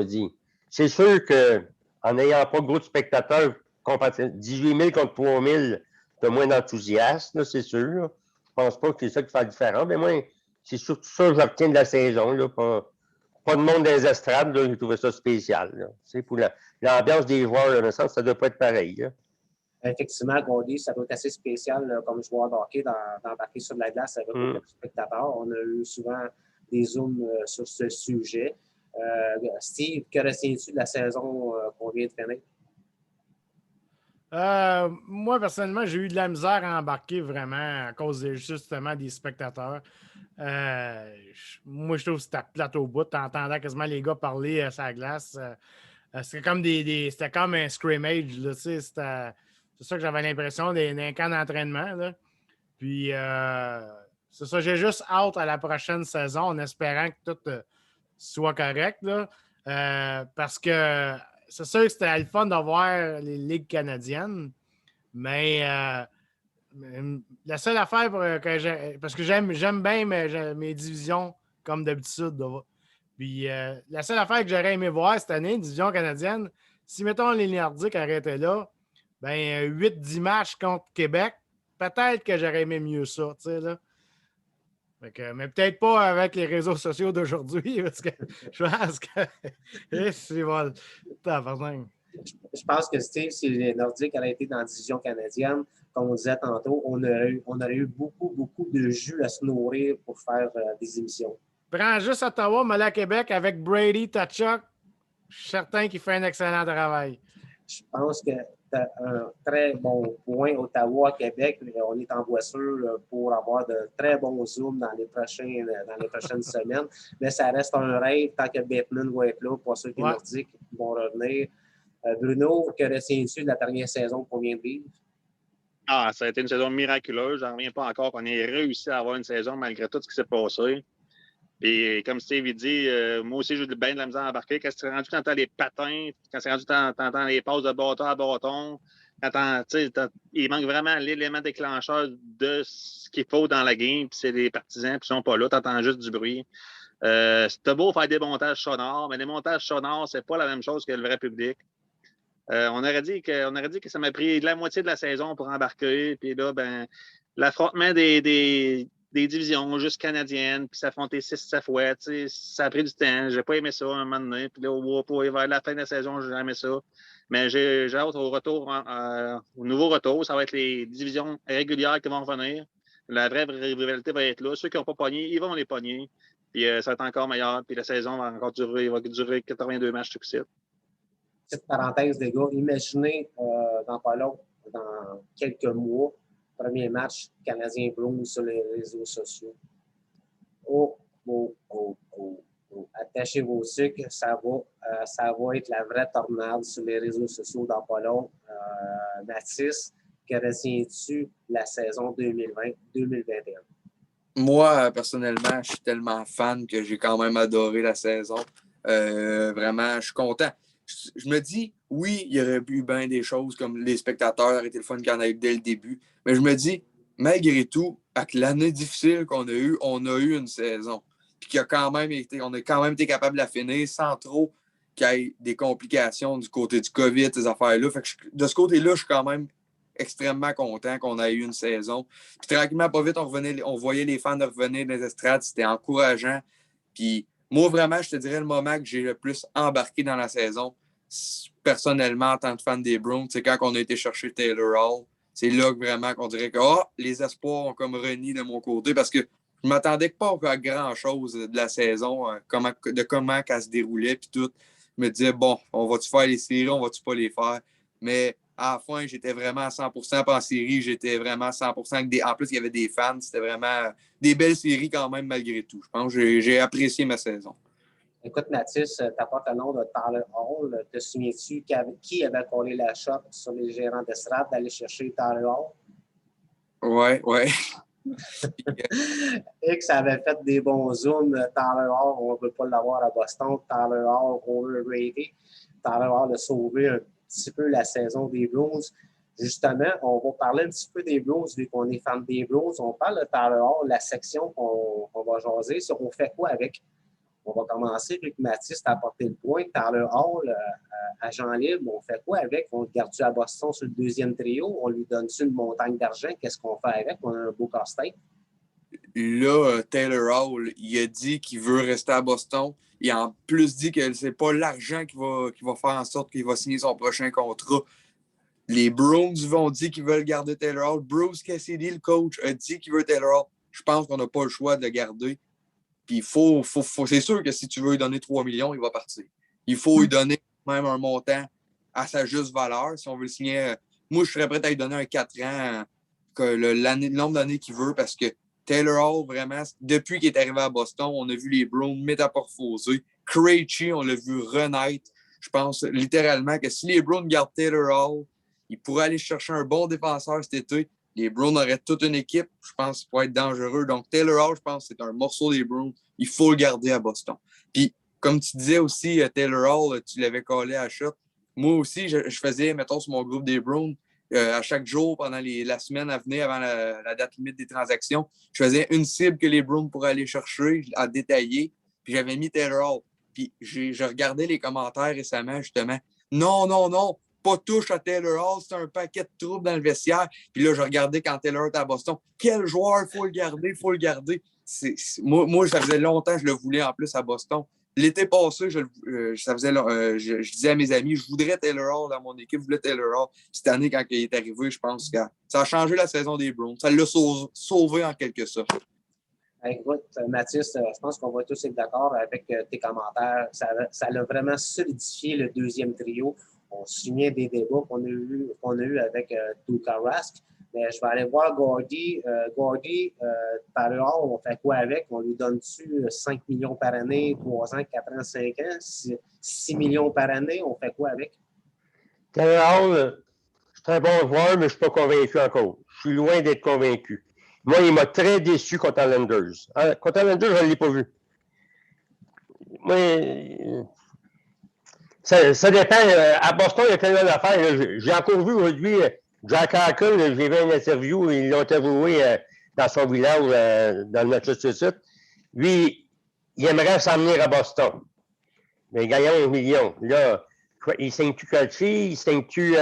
dit c'est sûr qu'en n'ayant pas gros de spectateurs, 18 000 contre 3 000, tu as moins d'enthousiasme, c'est sûr. Là. Je pense pas que c'est ça qui fait la différence. Mais moi, c'est surtout ça que je retiens de la saison. Là, pas de monde dans les estrades, j'ai trouvé ça spécial. Là. Pour l'ambiance des joueurs, dans le sens, ça ne doit pas être pareil. Là. Effectivement, Gordy, ça doit être assez spécial comme joueur de hockey d'embarquer sur la glace avec aucun spectateur. On a eu souvent des zooms sur ce sujet. Steve, que retiens-tu de la saison qu'on vient de finir? Moi, personnellement, j'ai eu de la misère à embarquer vraiment à cause justement des spectateurs. Moi, je trouve que c'était plate au bout. T'entendais quasiment les gars parler à sa glace. C'était comme c'était comme un scrimmage. Là, c'est ça que j'avais l'impression d'un camp d'entraînement. Là. Puis, c'est ça, j'ai juste hâte à la prochaine saison en espérant que tout soit correct. Là. Parce que c'est sûr que c'était le fun de voir les ligues canadiennes, mais la seule affaire que j'ai, parce que j'aime bien mes divisions comme d'habitude. Puis la seule affaire que j'aurais aimé voir cette année, division canadienne, si mettons les Nordiques arrêtaient là, ben 8-10 matchs contre Québec, peut-être que j'aurais aimé mieux ça, tu sais, là. Mais peut-être pas avec les réseaux sociaux d'aujourd'hui, parce que je pense que c'est bon. Je pense que Steve, si les Nordiques avaient été dans la division canadienne, comme on disait tantôt, on aurait eu beaucoup de jus à se nourrir pour faire des émissions. Prends juste Ottawa, mais à Québec avec Brady, Tkachuk, je suis certain qu'il fait un excellent travail. Je pense que tu as un très bon point, Ottawa, Québec. On est en voiture pour avoir de très bons zooms dans les prochaines semaines. Mais ça reste un rêve tant que Bettman va être là pour ceux qui Nordiques vont revenir. Bruno, que retiens-tu de la dernière saison qu'on vient de vivre? Ah, ça a été une saison miraculeuse. J'en reviens pas encore qu'on ait réussi à avoir une saison malgré tout ce qui s'est passé. Puis, comme Steve dit, moi aussi, j'ai eu bien de la misère à embarquer. Quand c'est rendu, t'entends les patins, quand c'est rendu, t'entends les passes de bâton à bâton. Il manque vraiment l'élément déclencheur de ce qu'il faut dans la game. Puis c'est les partisans qui sont pas là. T'entends juste du bruit. C'était beau faire des montages sonores, mais les montages sonores, c'est pas la même chose que le vrai public. On aurait dit que ça m'a pris la moitié de la saison pour embarquer. Puis là, ben, l'affrontement des divisions juste canadiennes, puis s'affronter 6-7 fois, ça a pris du temps. J'ai pas aimé ça à un moment donné. Puis là, vers la fin de la saison, j'ai aimé ça. Mais j'ai hâte au retour, au nouveau retour. Ça va être les divisions régulières qui vont revenir. La vraie rivalité va être là. Ceux qui n'ont pas pogné, ils vont les pogner. Puis ça va être encore meilleur. Puis la saison va encore durer 82 matchs tout de suite. Petite parenthèse, les gars, imaginez dans quelques mois, premier match Canadien Blues sur les réseaux sociaux. Attachez vos sucres, ça va être la vraie tornade sur les réseaux sociaux dans pas long. Mathis, que retiens-tu la saison 2020-2021? Moi, personnellement, je suis tellement fan que j'ai quand même adoré la saison. Vraiment, je suis content. Je me dis, oui, il y aurait eu bien des choses comme les spectateurs auraient été le fun qu'il y en a eu dès le début. Mais je me dis, malgré tout, avec l'année difficile qu'on a eue, on a eu une saison. Puis on a quand même été capable de la finir sans trop qu'il y ait des complications du côté du COVID, ces affaires-là. Fait que de ce côté-là, je suis quand même extrêmement content qu'on ait eu une saison. Puis tranquillement, pas vite, on voyait les fans revenir des estrades. C'était encourageant. Puis moi, vraiment, je te dirais le moment que j'ai le plus embarqué dans la saison, personnellement, en tant que fan des Browns, c'est quand on a été chercher Taylor Hall. C'est là que vraiment qu'on dirait que les espoirs ont comme renié de mon côté parce que je ne m'attendais pas à grand-chose de la saison, comment qu'elle se déroulait puis tout. Je me disais, bon, on va-tu faire les séries, on va-tu pas les faire? Mais à la fin, j'étais vraiment à 100%. Puis en série, j'étais vraiment à 100%. En plus, il y avait des fans. C'était vraiment des belles séries quand même, malgré tout. Je pense que j'ai apprécié ma saison. Écoute, Mathis, tu apportes le nom de Tyler Hall. Te souviens-tu qui avait collé la shot sur les gérants d'estrade d'aller chercher Tyler Hall? Ouais. Et que ça avait fait des bons zooms. Tyler Hall, on ne veut pas l'avoir à Boston. Tyler Hall, overrated. Tyler Hall a sauvé un petit peu la saison des Blues. Justement, on va parler un petit peu des Blues, vu qu'on est fan des Blues. On parle de Tyler Hall, la section qu'on va jaser. On fait quoi avec? On va commencer, vu que Mathis t'a apporté le point. Tyler Hall, agent libre, on fait quoi avec? On le garde-tu à Boston sur le deuxième trio? On lui donne-tu une montagne d'argent? Qu'est-ce qu'on fait avec? On a un beau casse-tête. Là, Taylor Hall, il a dit qu'il veut rester à Boston. Il a en plus dit que c'est pas l'argent qui va faire en sorte qu'il va signer son prochain contrat. Les Bruins vont dire qu'ils veulent garder Taylor Hall. Bruce Cassidy, le coach, a dit qu'il veut Taylor Hall. Je pense qu'on n'a pas le choix de le garder. Puis c'est sûr que si tu veux lui donner 3 millions, il va partir. Il faut lui donner même un montant à sa juste valeur. Si on veut le signer, moi, je serais prêt à lui donner un 4 ans, le nombre d'années qu'il veut, parce que Taylor Hall, vraiment, depuis qu'il est arrivé à Boston, on a vu les Browns métamorphoser. Krejci, on l'a vu renaître. Je pense littéralement que si les Browns gardent Taylor Hall, ils pourraient aller chercher un bon défenseur cet été. Les Browns auraient toute une équipe, je pense, pour être dangereux. Donc, Taylor Hall, je pense que c'est un morceau des Browns. Il faut le garder à Boston. Puis, comme tu disais aussi, Taylor Hall, tu l'avais collé à shot. Moi aussi, je faisais, mettons, sur mon groupe des Browns, à chaque jour, pendant la semaine à venir, avant la date limite des transactions, je faisais une cible que les Browns pourraient aller chercher, à détailler. Puis, j'avais mis Taylor Hall. Puis, je regardais les commentaires récemment, justement. Non, non, non, pas touche à Taylor Hall, c'est un paquet de troubles dans le vestiaire. Puis là, je regardais quand Taylor était à Boston. Quel joueur, il faut le garder, il faut le garder. Moi, ça faisait longtemps que je le voulais en plus à Boston. L'été passé, je disais à mes amis, je voudrais Taylor Hall dans mon équipe, je voulais Taylor Hall. Cette année, quand il est arrivé, je pense que ça a changé la saison des Browns. Ça l'a sauvé en quelque sorte. Écoute, Mathis, je pense qu'on va tous être d'accord avec tes commentaires. Ça a vraiment solidifié le deuxième trio. On se souvient des débats qu'on a eu avec Tuukka Rask. Mais je vais aller voir Gordy. Gordy, par là, on fait quoi avec? On lui donne-tu 5 millions par année, 3 ans, 4 ans, 5 ans? 6 millions par année, on fait quoi avec? Taylor Hall, c'est un bon joueur, mais je ne suis pas convaincu encore. Je suis loin d'être convaincu. Moi, il m'a très déçu contre les Islanders. Contre les Islanders, je ne l'ai pas vu. Moi, ça dépend. À Boston, il y a tellement d'affaires. J'ai encore vu aujourd'hui Jack Eichel, j'ai vu une interview, ils l'ont interviewé dans son village dans le Massachusetts. Lui, il aimerait s'en venir à Boston. Mais gagnant 1 million. Là, il signe-tu Krejci, il signe-tu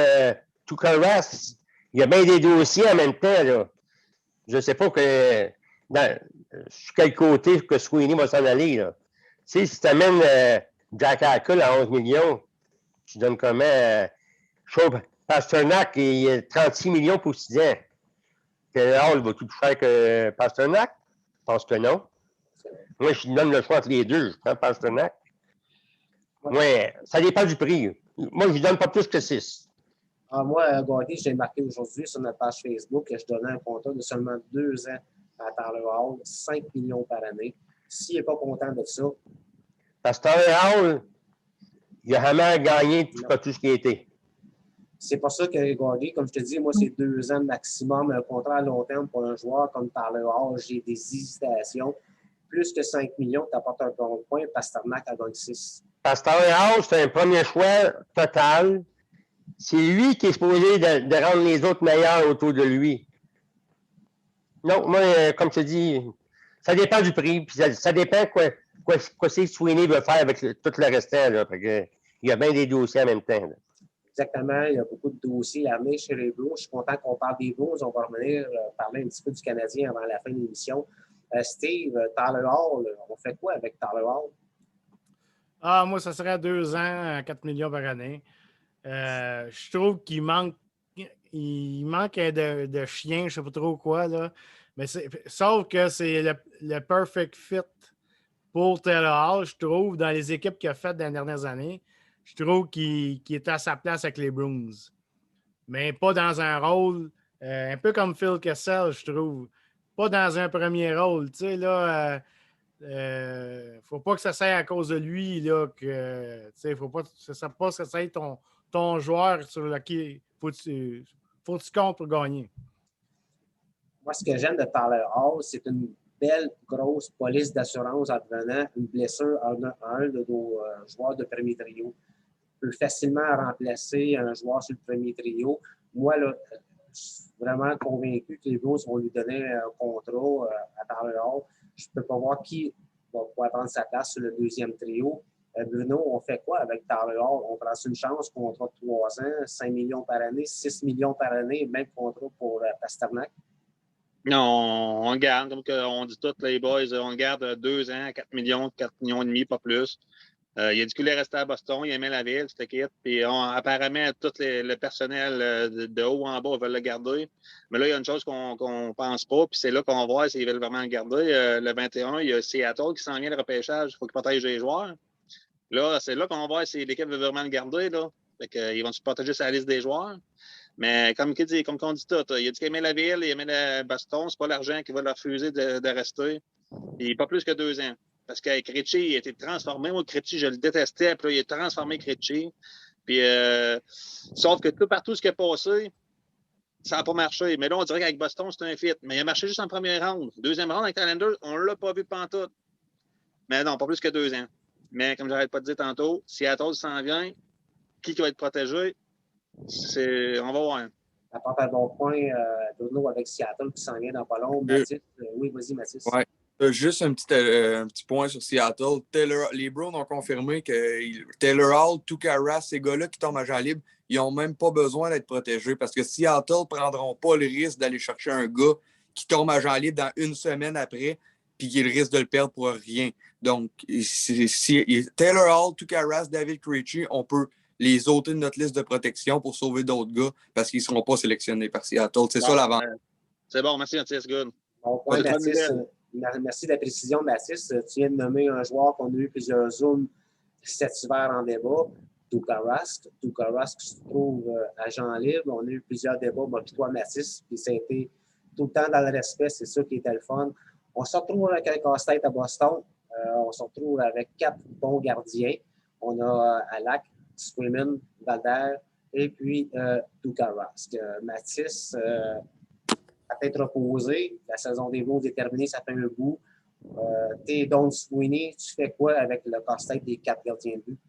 Tuukka Rask. Il y a bien des dossiers en même temps. Là. Je ne sais pas sur quel côté que Sweeney va s'en aller. Là. Si tu amènes Jack Eichel à 11 millions, tu donnes comment? Je trouve Pasternak, il a 36 millions pour 6 ans. Taylor Hall va tout plus cher que Pasternak? Je pense que non. Moi, je donne le choix entre les deux. Je prends Pasternak. Ouais, ça dépend du prix. Moi, je ne donne pas plus que 6. Moi, Gordy, j'ai marqué aujourd'hui sur notre page Facebook que je donnais un contrat de seulement 2 ans à Taylor Hall, 5 millions par année. S'il n'est pas content de ça. Parce que Taylor Hall, il a vraiment gagné tout ce qui a été. C'est pour ça que Gordy, comme je te dis, moi, c'est 2 ans maximum, un contrat à long terme pour un joueur comme Taylor Hall. J'ai des hésitations. Plus que 5 millions, tu apportes un bon point. Pasternak a gagné 6. Taylor Hall, c'est un premier choix total. C'est lui qui est supposé de rendre les autres meilleurs autour de lui. Non, moi, comme je te dis, ça dépend du prix. Puis ça dépend quoi c'est que Sweeney veut faire avec tout le restant. Là, parce que, il y a bien des dossiers en même temps. Là. Exactement. Il y a beaucoup de dossiers à amener chez les Blues. Je suis content qu'on parle des Blues. On va revenir parler un petit peu du Canadien avant la fin de l'émission. Steve, Taylor Hall, on fait quoi avec Taylor Hall? Moi, ça serait 2 ans, 4 millions par année. Je trouve qu'il manque de chien, je ne sais pas trop quoi, là. Mais sauf que c'est le perfect fit pour Taylor Hall, je trouve, dans les équipes qu'il a faites dans les dernières années. Je trouve qu'il est à sa place avec les Bruins. Mais pas dans un rôle, un peu comme Phil Kessel, je trouve. Pas dans un premier rôle. Tu sais, là, faut pas que ça s'aille à cause de lui, là, que, tu sais, faut pas que ça s'aille ton joueur sur lequel faut que tu comptes pour gagner. Moi, ce que j'aime de Taylor Hall, c'est une belle, grosse police d'assurance en devenant une blessure à un de nos joueurs de premier trio. Peut facilement remplacer un joueur sur le premier trio. Moi, là, je suis vraiment convaincu que les Blues vont lui donner un contrat à Taylor Hall. Je ne peux pas voir qui va pouvoir prendre sa place sur le deuxième trio. Bruno, on fait quoi avec Taylor Hall? On prend une chance, contrat de 3 ans, 5 millions par année, 6 millions par année, même contrat pour Pasternak? Non, on garde, comme on dit tous les boys, on garde 2 ans, 4 millions et demi, pas plus. Il a dit qu'il est resté à Boston, il aimait la ville, c'était quitte. Puis apparemment, tout le personnel de haut en bas veulent le garder. Mais là, il y a une chose qu'on ne pense pas, puis c'est là qu'on va voir s'ils veulent vraiment le garder. Le 21, il y a Seattle qui s'en vient le repêchage. Il faut qu'ils protègent les joueurs. Là, c'est là qu'on va voir si l'équipe veut vraiment le garder. Là. Fait qu'ils vont se protéger sur la liste des joueurs. Mais comme on dit tout, il a dit qu'il aimait la ville, il aimait le Boston. C'est pas l'argent qui va leur refuser de rester. Puis pas plus que 2 ans. Parce que Krejci, il a été transformé. Moi, Krejci, je le détestais. Puis là, il a transformé Krejci. Puis, sauf que tout partout ce qui est passé, ça n'a pas marché. Mais là, on dirait qu'avec Boston, c'est un fit. Mais il a marché juste en première ronde. Deuxième ronde avec Islanders, on ne l'a pas vu pantoute. Mais non, pas plus que 2 ans. Mais comme j'arrête pas de dire tantôt, si Seattle s'en vient, qui va être protégé? On va voir. Ça porte un bon point, Bruno, avec Seattle qui s'en vient dans pas long. Mathis, oui, vas-y, Mathis. Ouais. Juste un petit point sur Seattle. Les Browns ont confirmé que Taylor Hall, Tuukka Rask, ces gars-là qui tombent agent libre, ils n'ont même pas besoin d'être protégés parce que Seattle ne prendront pas le risque d'aller chercher un gars qui tombe agent libre dans une semaine après puis qui risque de le perdre pour rien. Donc, Taylor Hall, Tuukka Rask, David Krejci, on peut les ôter de notre liste de protection pour sauver d'autres gars parce qu'ils ne seront pas sélectionnés par Seattle. C'est ça l'avantage. C'est bon, merci Mathis, good. Bon point, Mathis. Merci de la précision, Mathis. Tu viens de nommer un joueur qu'on a eu plusieurs zooms cet hiver en débat, Tuukka Rask. Tuukka Rask se trouve agent libre. On a eu plusieurs débats, moi puis toi, Mathis, puis ça a été tout le temps dans le respect, c'est ça qui était le fun. On se retrouve avec un casse-tête à Boston. On se retrouve avec 4 bons gardiens. On a Alak, Swayman, Valder et puis Tuukka Rask. Mathis, à tête reposée, la saison des Blues est terminée, ça fait un bout. T'es Don Sweeney, tu fais quoi avec le casse-tête des 4 gardiens de but?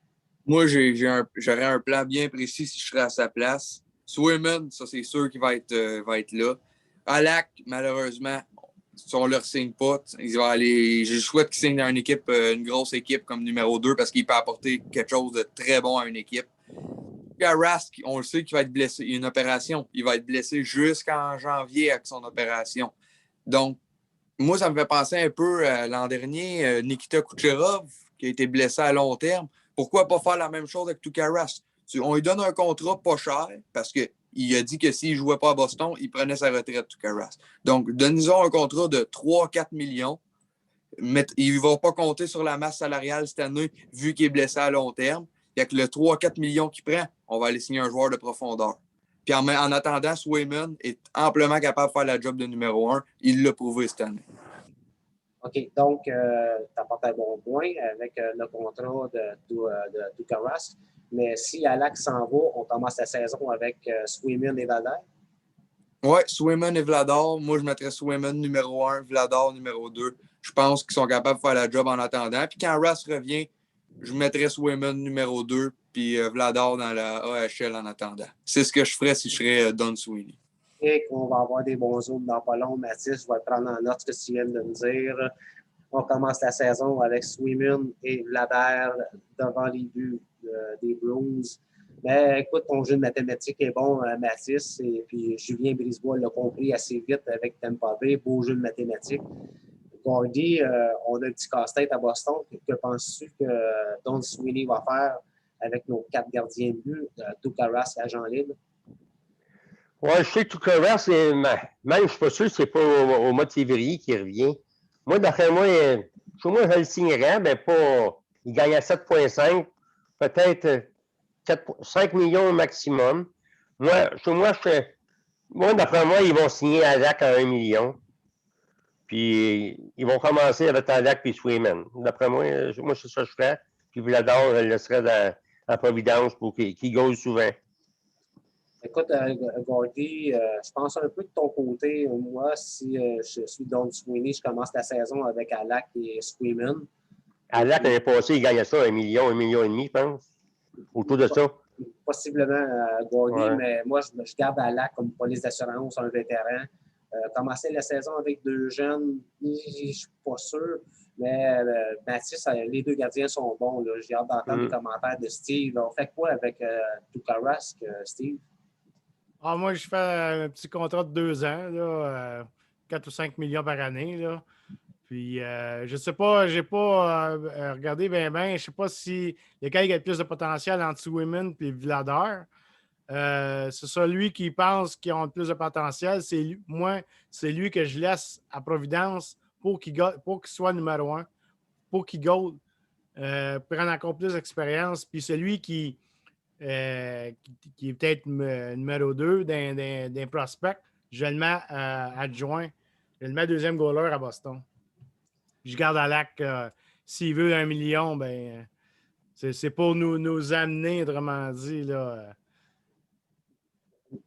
Moi, j'aurais un plan bien précis si je serais à sa place. Swayman, ça c'est sûr qu'il va être là. Alak, malheureusement, si on ne le signe pas, il va aller. Je souhaite qu'il signe dans une grosse équipe comme numéro 2 parce qu'il peut apporter quelque chose de très bon à une équipe. Rask, on le sait qu'il va être blessé. Il y a une opération. Il va être blessé jusqu'en janvier avec son opération. Donc, moi, ça me fait penser un peu à l'an dernier, Nikita Kucherov, qui a été blessé à long terme. Pourquoi pas faire la même chose avec Tuukka Rask? On lui donne un contrat pas cher parce qu'il a dit que s'il ne jouait pas à Boston, il prenait sa retraite, Tuukka Rask. Donc, donnons un contrat de 3-4 millions. Mais il ne va pas compter sur la masse salariale cette année vu qu'il est blessé à long terme. Avec le 3-4 millions qu'il prend, on va aller signer un joueur de profondeur. Puis en attendant, Swayman est amplement capable de faire la job de numéro 1. Il l'a prouvé cette année. OK. Donc, tu apportes un bon point avec le contrat de Tuukka Rask. Mais si Alak s'en va, on commence la saison avec Swayman et Vladar? Oui, Swayman et Vladar. Moi, je mettrais Swayman numéro 1, Vladar numéro 2. Je pense qu'ils sont capables de faire la job en attendant. Puis quand Rask revient, je mettrais Swayman numéro 2 puis Vladar dans la AHL en attendant. C'est ce que je ferais si je serais Don Sweeney. Et qu'on va avoir des bons zones dans pas long. Mathis, je vais prendre en note ce que tu viens de me dire. On commence la saison avec Swayman et Vladar devant les buts des Blues. Mais écoute, ton jeu de mathématiques est bon, Mathis. Et puis Julien Brisebois l'a compris assez vite avec Tampa Bay. Beau jeu de mathématiques. Gordy, on a un petit casse-tête à Boston. Que penses-tu que Don Sweeney va faire avec nos 4 gardiens de but, Tuukka Rask, agent libre? Oui, je sais que Tuukka Rask, même je ne suis pas sûr que ce n'est pas au mois de février qu'il revient. Moi, d'après moi, je le signerais, mais pas. Il gagne à 7,5, peut-être 5 millions au maximum. Moi, d'après moi, ils vont signer Alak à 1 million. Puis, ils vont commencer avec Alak puis Swayman. D'après moi, c'est ça que je ferais. Puis, Vladar, je le laisserais en Providence pour qu'il goal souvent. Écoute, Gordy, je pense un peu de ton côté. Moi, si je suis Don Sweeney, je commence la saison avec Alak et Swayman. Alak, l'année passée, il gagnait ça 1 million et demi, je pense. Autour de ça. Possiblement, Gordy, Ouais. mais moi, je garde Alak comme police d'assurance, un vétéran. Commencer la saison avec 2 jeunes, je ne suis pas sûr. Mais Mathis, les 2 gardiens sont bons. Là. J'ai hâte d'entendre les commentaires de Steve. On fait quoi avec Tuukka Rask, Steve? Ah, moi, je fais un petit contrat de 2 ans, là, 4 ou 5 millions par année. Là. Puis, je sais pas, j'ai pas regardé bien, je ne sais pas si lequel a le plus de potentiel entre Swayman et Vladar. C'est ça, lui qui pense qu'ils ont le plus de potentiel. Moi, c'est lui que je laisse à Providence pour qu'il soit numéro 1, pour qu'il gold, prenne encore plus d'expérience. Puis celui qui est peut-être numéro 2 d'un prospect, je le mets adjoint. Je le mets deuxième goaler à Boston. Je garde Halak. S'il veut 1 million, ben c'est pour nous amener, autrement dit, là.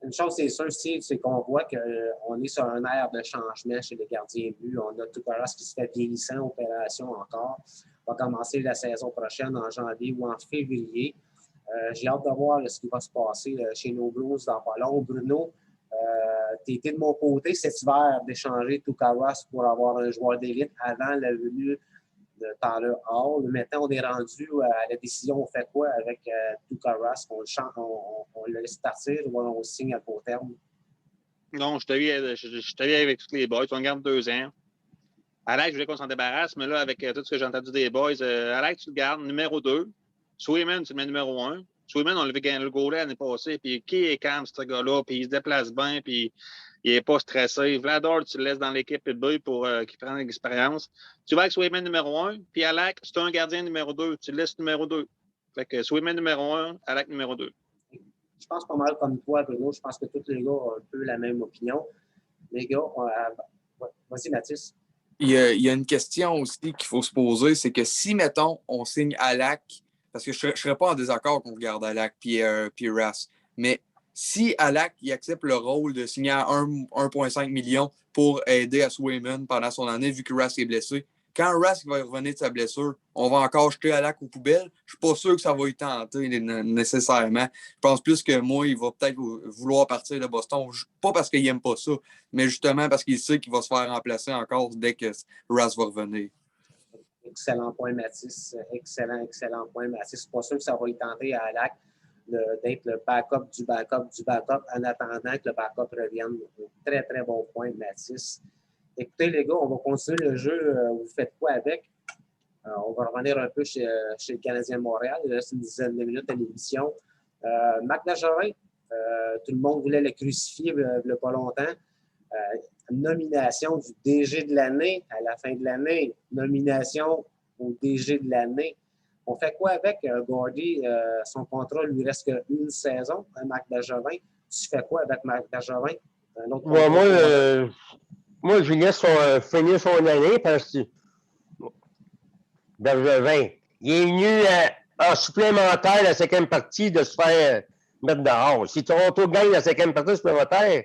Une chose, c'est sûr aussi, c'est qu'on voit qu'on est sur un air de changement chez les gardiens de but. On a Tukaras qui se fait vieillissant, opération encore. On va commencer la saison prochaine en janvier ou en février. J'ai hâte de voir ce qui va se passer chez nos Blues dans pas long. Bruno, tu étais de mon côté cet hiver d'échanger Tukaras pour avoir un joueur d'élite avant la venue de Tyler Hall. Maintenant, on est rendu à la décision, on fait quoi avec Tukaras? On le laisse partir ou on signe à court terme? Non, je t'avais avec tous les boys. On garde 2 ans. Alex, je voulais qu'on s'en débarrasse, mais là, avec tout ce que j'ai entendu des boys, Alex, tu le gardes numéro 2. Swayman, tu le mets numéro 1. Swayman, on l'avait gagné le goal l'année passée. Puis qui est calme, ce gars-là? Puis il se déplace bien. Puis il n'est pas stressé. Vlador, tu le laisses dans l'équipe B pour qu'il prenne l'expérience. Tu vas avec Swayman numéro 1. Puis Alex, c'est un gardien numéro 2. Tu le laisses numéro 2. Fait que Swayman numéro 1, Alex numéro 2. Je pense pas mal comme toi, Bruno. Je pense que tous les gars ont un peu la même opinion. Les gars, vas-y, Mathis. Il y a une question aussi qu'il faut se poser, c'est que si, mettons, on signe Halak, parce que je ne serais pas en désaccord qu'on regarde Halak puis Rask, mais si Halak il accepte le rôle de signer à 1,5 million pour aider à Swayman pendant son année, vu que Rask est blessé, quand Rask va revenir de sa blessure, on va encore jeter Halak aux poubelles. Je ne suis pas sûr que ça va y tenter nécessairement. Je pense plus que moi, il va peut-être vouloir partir de Boston. Pas parce qu'il n'aime pas ça, mais justement parce qu'il sait qu'il va se faire remplacer encore dès que Rask va revenir. Excellent point, Mathis. Excellent point, Mathis. C'est pas sûr que ça va y tenter à Halak d'être le backup du backup en attendant que le backup revienne. Très, très bon point, Mathis. Écoutez, les gars, on va continuer le jeu. Vous faites quoi avec? On va revenir un peu chez le Canadien de Montréal. Il reste une dizaine de minutes à l'émission. Marc Bergevin, tout le monde voulait le crucifier il n'y a pas longtemps. Nomination du DG de l'année à la fin de l'année. Nomination au DG de l'année. On fait quoi avec Gordy? Son contrat lui reste qu'une saison, Marc Bergevin. Tu fais quoi avec Marc Bergevin? Moi, je laisse finir son année parce que Bergevin, il est venu en supplémentaire la 5e partie de se faire mettre dehors. Si Toronto gagne la 5e partie supplémentaire,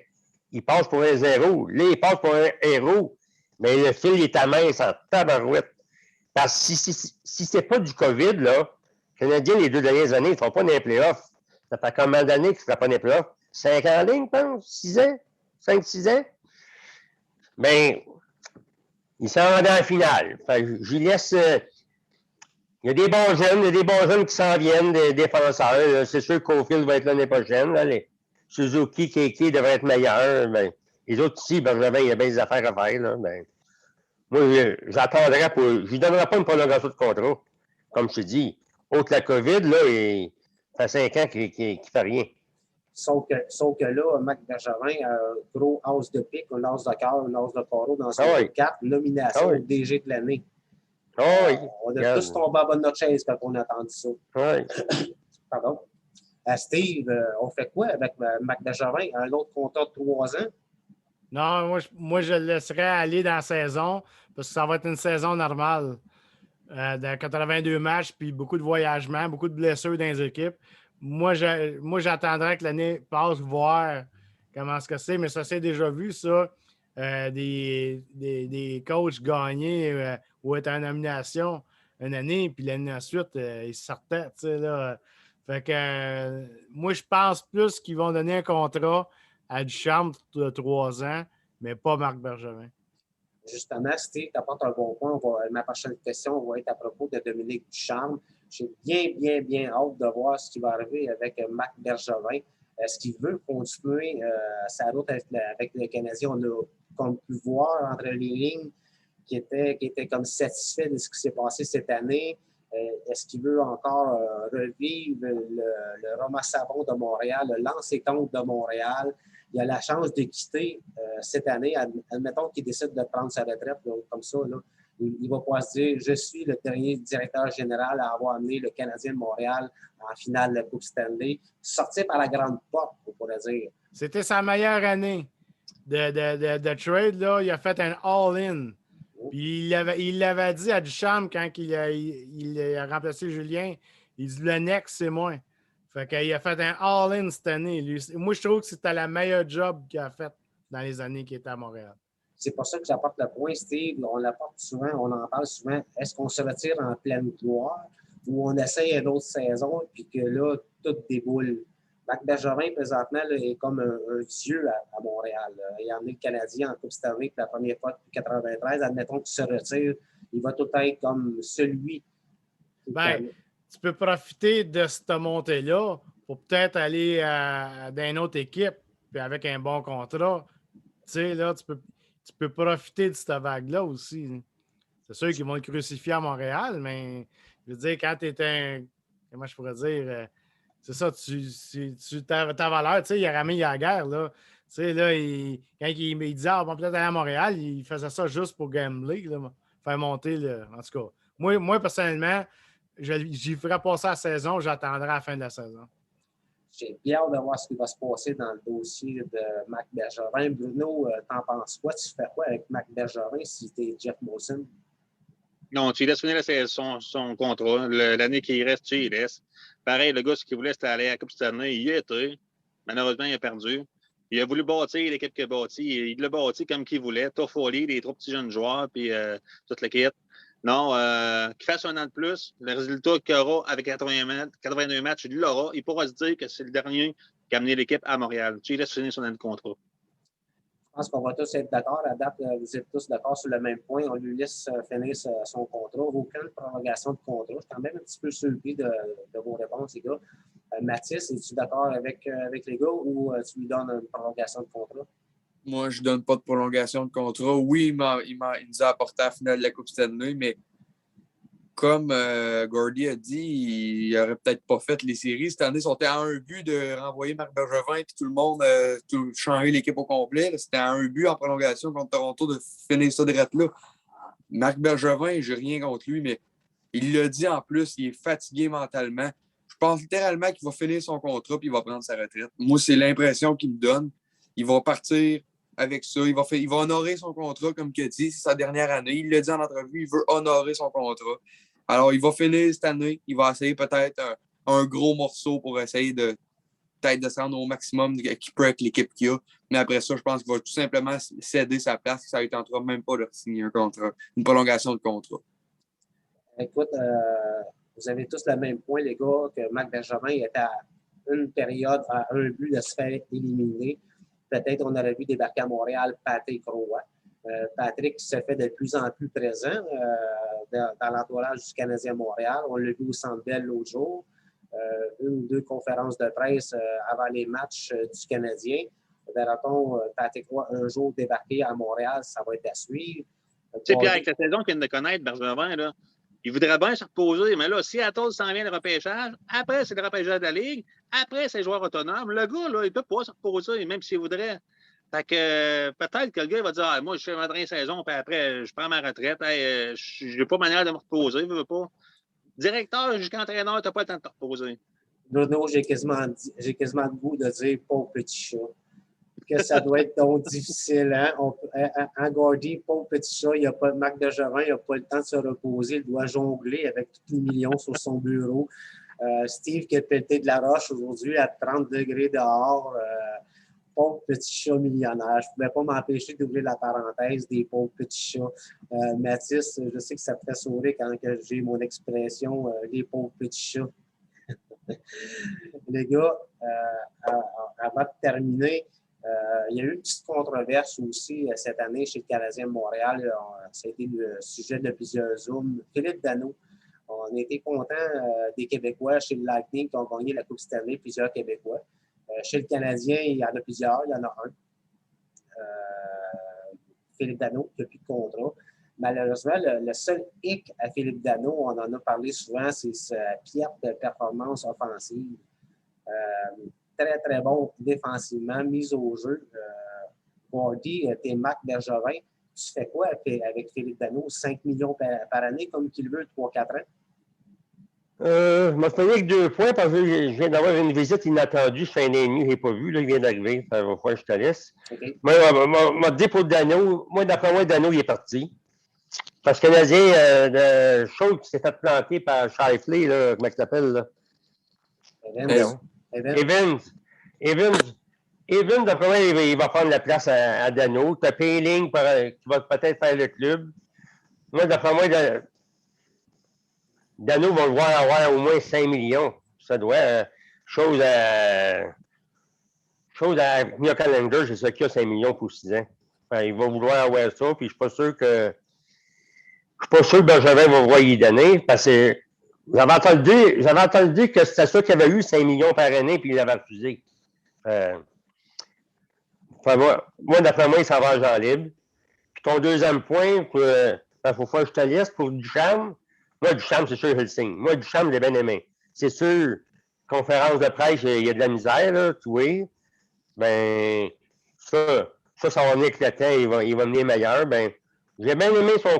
il passe pour un 0. Là, il passe pour un héros. Mais le fil est à mince en tabarouette. Parce que si c'est pas du COVID, là, les Canadiens, les 2 dernières années, ils ne font pas des playoffs. Ça fait combien d'années qu'ils ne font pas des playoffs? 5 ans en ligne, je pense? 6 ans? 5-6 ans? Bien, il s'en va dans la finale. J'y laisse. Il y a des bons jeunes qui s'en viennent, des défenseurs. C'est sûr que Caulfield va être l'année prochaine. Là, les Suzuki, Keke devraient être meilleurs. Ben, les autres ici, Bergevin, il y a bien des affaires à faire. Là, ben, moi, j'attendrai pour. Je ne lui donnerai pas une prolongation de contrat. Comme je te dis. Autre que la COVID, là, ça fait 5 ans qu'il ne fait rien. Sauf que là, Marc Bergevin a un gros as de pique, un as de cœur, un as de carreau dans son top 4, nomination au DG de l'année. On a tous tombé en bas de notre chaise quand on a entendu ça. Pardon. Steve, on fait quoi avec Marc Bergevin? Un autre contrat de 3 ans? Non, moi, je le laisserais aller dans la saison parce que ça va être une saison normale. De 82 matchs, puis beaucoup de voyagements, beaucoup de blessures dans les équipes. Moi, j'attendrais que l'année passe voir comment ce que c'est, mais ça s'est déjà vu, ça. Des coachs gagner ou être en nomination une année, puis l'année ensuite, ils sortaient. Là. Fait que moi, je pense plus qu'ils vont donner un contrat à Ducharme de 3 ans, mais pas Marc Bergevin. Justement, Steve, tu apportes un bon point. Ma prochaine question va être à propos de Dominique Ducharme. J'ai bien hâte de voir ce qui va arriver avec Marc Bergevin. Est-ce qu'il veut continuer sa route avec le Canadien? On a comme pu voir entre les lignes qui était comme satisfait de ce qui s'est passé cette année. Est-ce qu'il veut encore revivre le Ramassabon de Montréal, le Lancer Compte de Montréal? Il a la chance de quitter cette année. Admettons qu'il décide de prendre sa retraite donc, comme ça. Là, il va pouvoir se dire « Je suis le dernier directeur général à avoir amené le Canadien de Montréal en finale de la Coupe Stanley. » Sortir par la grande porte, on pourrait dire. C'était sa meilleure année de trade. Là. Il a fait un all-in. Puis il l'avait dit à Duchamp quand il a remplacé Julien. Il dit le next, c'est moi. Fait qu'il a fait un all-in cette année. Lui. Moi, je trouve que c'était la meilleure job qu'il a faite dans les années qu'il était à Montréal. C'est pour ça que j'apporte le point, Steve. On l'apporte souvent, on en parle souvent. Est-ce qu'on se retire en pleine gloire ou on essaye une autre saison puis que là, tout déboule? Marc Bergevin, présentement, là, est comme un dieu à Montréal. Là. Il a emmené le Canadien en Coupe Stanley pour la première fois depuis 1993. Admettons qu'il se retire, il va tout être comme celui. Ben, tu peux profiter de cette montée-là pour peut-être aller dans une autre équipe puis avec un bon contrat. Tu sais, là, tu peux profiter de cette vague-là aussi. C'est sûr qu'ils vont le crucifier à Montréal, mais je veux dire, quand tu es un. Comment je pourrais dire? C'est ça, ta valeur, tu sais, il a ramené la guerre, là. Tu sais, là, quand il disait, on va peut-être aller à Montréal, il faisait ça juste pour gambler, là, faire monter, en tout cas. Moi personnellement, j'y ferais passer la saison, j'attendrai à la fin de la saison. J'ai bien hâte de voir ce qui va se passer dans le dossier de Marc Bergevin. Bruno, t'en penses quoi? Tu fais quoi avec Marc Bergevin si t'es Jeff Molson? Non, tu laisses finir son contrat. L'année qui reste, tu y laisses. Pareil, le gars, ce qu'il voulait, c'était aller à la Coupe Stanley. Il y a été. Malheureusement, il a perdu. Il a voulu bâtir l'équipe qu'il a bâtie. Il l'a bâti comme qu'il voulait. Toffoli, les trois petits jeunes joueurs, puis toute l'équipe. Non, qu'il fasse un an de plus. Le résultat qu'il aura avec 82 matchs, il l'aura. Il pourra se dire que c'est le dernier qui a amené l'équipe à Montréal. Tu y laisses finir son année de contrat. Je pense qu'on va tous être d'accord. À date, vous êtes tous d'accord sur le même point. On lui laisse finir son contrat. Aucune prolongation de contrat. Je suis quand même un petit peu surpris de vos réponses, les gars. Mathis, es-tu d'accord avec les gars ou tu lui donnes une prolongation de contrat? Moi, je ne donne pas de prolongation de contrat. Oui, il nous a apporté à la finale de la Coupe Stanley, mais comme Gordy a dit, il n'aurait peut-être pas fait les séries. Cette année, ils sont à un but de renvoyer Marc Bergevin et tout le monde changer l'équipe au complet. C'était à un but en prolongation contre Toronto de finir ça direct là. Marc Bergevin, je n'ai rien contre lui, mais il l'a dit en plus, il est fatigué mentalement. Je pense littéralement qu'il va finir son contrat et il va prendre sa retraite. Moi, c'est l'impression qu'il me donne. Il va partir avec ça. Il va honorer son contrat, comme il a dit. C'est sa dernière année. Il l'a dit en entrevue, il veut honorer son contrat. Alors, il va finir cette année. Il va essayer peut-être un gros morceau pour essayer de peut-être de se rendre au maximum qu'il peut avec l'équipe qu'il a. Mais après ça, je pense qu'il va tout simplement céder sa place. Ça ne lui tentera même pas de signer un contrat, une prolongation de contrat. Écoute, vous avez tous le même point, les gars, que Marc Bergevin est à une période, à un but de se faire éliminer. Peut-être on aurait vu débarquer à Montréal Patrick Roy. Patrick se fait de plus en plus présent dans l'entourage du Canadien Montréal. On l'a vu au Centre Bell l'autre jour. Une ou deux conférences de presse avant les matchs du Canadien. Verra-t-on Patrick Roy un jour débarquer à Montréal? Ça va être à suivre. Tu sais, Pierre, avec la saison qu'il vient de connaître, Bergevin, là, il voudrait bien se reposer, mais là, si Seattle s'en vient le repêchage, après, c'est le repêchage de la Ligue, après, c'est le joueur autonome. Le gars, là, il ne peut pas se reposer, même s'il voudrait. Fait que peut-être que le gars il va dire ah, moi, je fais ma dernière saison, puis après, je prends ma retraite. Hey, je n'ai pas manière de me reposer, je veux pas. Directeur jusqu'entraîneur, tu n'as pas le temps de te reposer. Bruno, j'ai quasiment le goût de dire pauvre petit chat. Que ça doit être donc difficile. Hein? En Gordy, pauvre petit chat, il a pas, Marc Bergevin, il n'a pas le temps de se reposer. Il doit jongler avec tous les millions sur son bureau. Steve qui a pelleté de la roche aujourd'hui à 30 degrés dehors. Pauvre petit chat millionnaire. Je ne pouvais pas m'empêcher d'ouvrir la parenthèse des pauvres petits chats. Mathis, je sais que ça te fait sourire quand j'ai mon expression les pauvres petits chats. Les gars, avant de terminer, il y a eu une petite controverse aussi cette année chez le Canadien de Montréal. Ça a été le sujet de plusieurs Zooms. Philippe Danault, on a été contents des Québécois chez le Lightning qui ont gagné la Coupe Stanley, plusieurs Québécois. Chez le Canadien, il y en a plusieurs. Il y en a un. Philippe Danault qui n'a plus de contrat. Malheureusement, le seul hic à Philippe Danault, on en a parlé souvent, c'est sa perte de performance offensive. Très, très bon défensivement, mise au jeu. Gordy, t'es Marc Bergevin. Tu fais quoi avec Philippe Danault? 5 millions par année, comme qu'il veut, 3-4 ans? Je m'en suis avec 2 points parce que je viens d'avoir une visite inattendue. Ça fait 1 an et demi, je ne l'ai pas vu. Là, il vient d'arriver. Ça va falloir que je te laisse. Okay. Moi, je dis pour Danault, moi, d'après moi, Danault, il est parti. Parce que le Canadien, de chose qui s'est fait planter par Shifley, là, comment il s'appelle, là? Evans, d'après moi, il va prendre la place à Danault. Tu as Payling qui va peut-être faire le club. Moi, d'après moi, Danault va devoir avoir au moins 5 millions. Ça doit. Chose à New York Islanders, c'est ça qu'il y a 5 millions pour 6 ans. Enfin, il va vouloir avoir ça, puis je suis pas sûr que Bergevin va vouloir y donner, parce que j'avais entendu dire que c'était ça qu'il avait eu 5 millions par année, puis il l'avait refusé. Moi, d'après moi, il s'en va à Jean libre. Puis ton deuxième point, il faut faire que je te laisse pour Ducharme. Moi, Ducharme, c'est sûr que je le signe. Moi, Ducharme, je l'ai bien aimé. C'est sûr, conférence de presse, il y a de la misère, là, tu vois. Ben, ça va venir avec le temps, il va venir meilleur. Ben, j'ai bien aimé son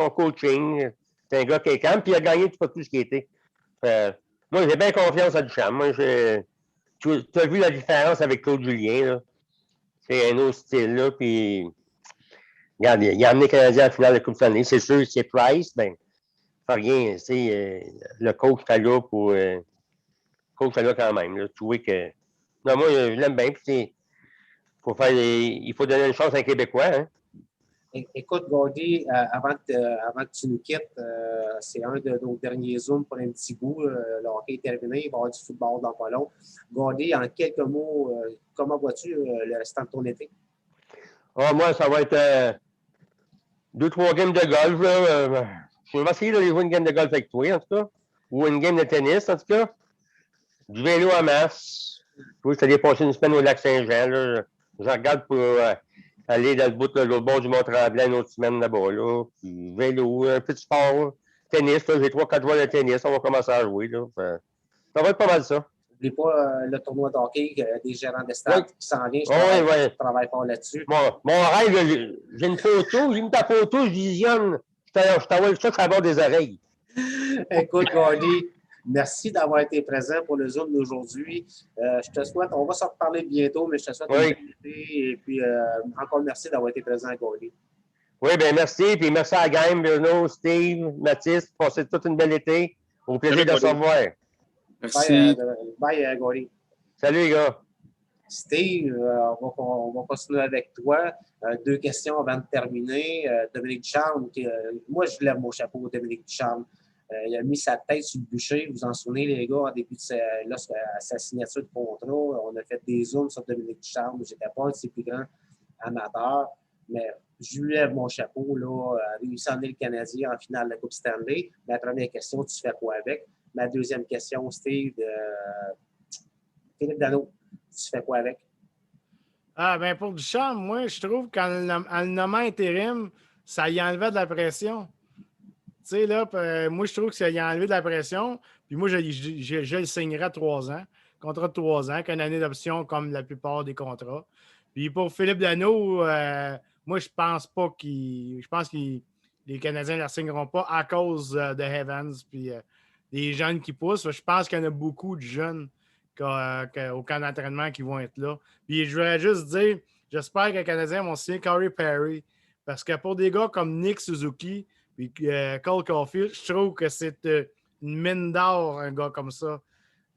coaching. C'est un gars qui est calme, puis il a gagné tout ce qui était. Moi, j'ai bien confiance à Ducharme. Moi, tu as vu la différence avec Claude Julien, là. C'est un autre style, là, puis regarde, il a amené le Canadien à la finale de la Coupe Stanley. C'est sûr, c'est Price, ben, pas rien, le coach est là pour... coach est là quand même, là, tu vois que... Non, moi, je l'aime bien, puis il faut donner une chance à un Québécois, hein. Écoute, Gordy, avant que tu nous quittes, c'est un de nos derniers Zooms pour un petit bout. Le hockey est terminé, il va y avoir du football dans pas long. Gordy, en quelques mots, comment vois-tu le restant de ton été? Moi, ça va être 2-3 games de golf. Là, je vais essayer d'aller jouer une game de golf avec toi, en tout cas. Ou une game de tennis, en tout cas. Du vélo en masse. Oui, je suis allé passer une semaine au lac Saint-Jean. Là. Je regarde pour aller dans le bout de l'autre bord du Mont-Tremblant une autre semaine là-bas. Là. Puis vélo, un petit sport. Tennis, là, j'ai 3-4 joueurs de tennis. On va commencer à jouer. Là. Ça va être pas mal ça. N'oublie pas le tournoi de hockey des gérants d'estrade qui s'en vient. Je travaille pas là-dessus. Mon rêve, j'ai une photo. J'ai mis ta photo, je visionne. Je t'envoie ça à bord des oreilles. Écoute, Gordy, merci d'avoir été présent pour le Zoom d'aujourd'hui. Je te souhaite, on va se reparler bientôt, mais je te souhaite une bonne été. Et puis, encore merci d'avoir été présent, Gordy. Oui, bien merci. Puis merci à la gang, Bruno, Steve, Mathis. Passez toute une belle été. Au plaisir de se revoir. Merci. Bye, Gordy. Salut, les gars. Steve, on va continuer avec toi. 2 questions avant de terminer. Dominique Ducharme, moi, je lève mon chapeau à Dominique Ducharme. Il a mis sa tête sur le bûcher. Vous en souvenez, les gars, au début de sa signature de contrat, on a fait des zooms sur Dominique Ducharme. Je n'étais pas un de ses plus grands amateurs, mais je lui lève mon chapeau. Là, réussi à emmener le Canadien en finale de la Coupe Stanley. Ma première question, tu fais quoi avec? Ma deuxième question, Steve, Philippe Danault, tu fais quoi avec? Ben pour Duchamp, moi, je trouve qu'en le nommant intérim, ça y enlevait de la pression. Tu sais, là, moi, je trouve que ça y a enlevé de la pression. Puis moi, je le signerais à 3 ans. Contrat de 3 ans, qu'une année d'option comme la plupart des contrats. Puis pour Philippe Danault, moi, je pense pas je pense que les Canadiens ne la signeront pas à cause de Evans puis des jeunes qui poussent. Je pense qu'il y en a beaucoup de jeunes au camp d'entraînement qui vont être là. Puis je voudrais juste dire, j'espère que les Canadiens vont signer Corey Perry. Parce que pour des gars comme Nick Suzuki et Cole Caulfield, je trouve que c'est une mine d'or, un gars comme ça.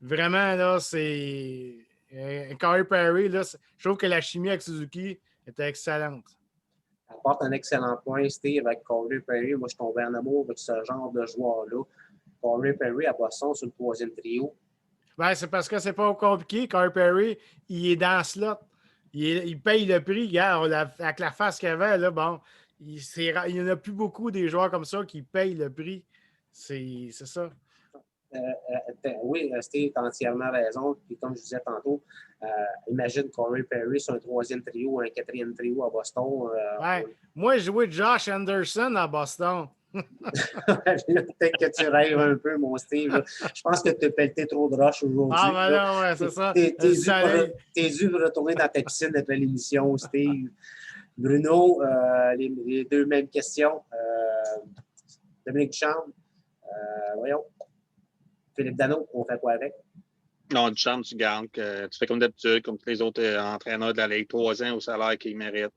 Vraiment, là, c'est... Corey Perry, là, je trouve que la chimie avec Suzuki était excellente. Apporte un excellent point, Steve, avec Corey Perry. Moi, je suis tombé en amour avec ce genre de joueur-là. Corey Perry à Boston sur le 3e trio. Ben, c'est parce que c'est pas compliqué. Corey Perry, il est dans le slot. Il paye le prix. Regarde, avec la face qu'il avait, là, bon, il n'y en a plus beaucoup des joueurs comme ça qui payent le prix. C'est ça. Oui, Steve, tu as entièrement raison. Puis comme je disais tantôt, imagine Corey Perry sur un 3e trio, un 4e trio à Boston. Ouais. Moi, j'ai joué Josh Anderson à Boston. Peut-être que tu rêves un peu, mon Steve. Là. Je pense que tu as pelleté trop de roches aujourd'hui. Ah, ben non, ouais, c'est ça. T'es dû retourner dans ta piscine après l'émission, Steve. Bruno, les deux mêmes questions. Dominique Ducharme, voyons. Philippe Danault, on fait quoi avec? Non, Ducharme, tu gagnes. Tu fais comme d'habitude, comme tous les autres entraîneurs de la Ligue, 3 ans au salaire qu'ils méritent.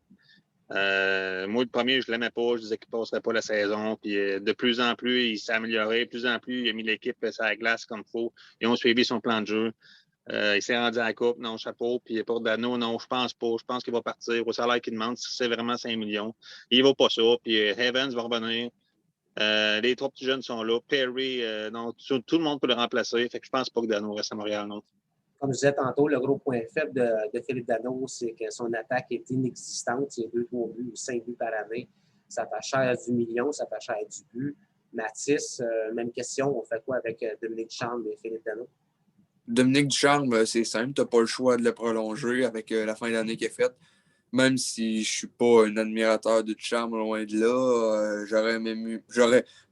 Moi, le premier, je ne l'aimais pas. Je disais qu'il ne passerait pas la saison. Puis de plus en plus, il s'est amélioré. De plus en plus, il a mis l'équipe sur la glace comme il faut. Ils ont suivi son plan de jeu. Il s'est rendu à la coupe. Non, chapeau. Puis pour Dano, non, je pense pas. Je pense qu'il va partir au salaire qu'il demande. Si c'est vraiment 5 millions. Il ne va pas ça. Puis Evans va revenir. Les 3 petits jeunes sont là. Perry, non, tout le monde peut le remplacer. Fait que je pense pas que Dano reste à Montréal, non. Comme je disais tantôt, le gros point faible de Philippe Danault, c'est que son attaque est inexistante. Il y a 2-3 buts ou 5 buts par année. Ça fait cher du million, ça fait cher du but. Mathis, même question. On fait quoi avec Dominique Ducharme et Philippe Danault? Dominique Ducharme, c'est simple. Tu n'as pas le choix de le prolonger avec la fin d'année qui est faite. Même si je suis pas un admirateur de Ducharme, loin de là,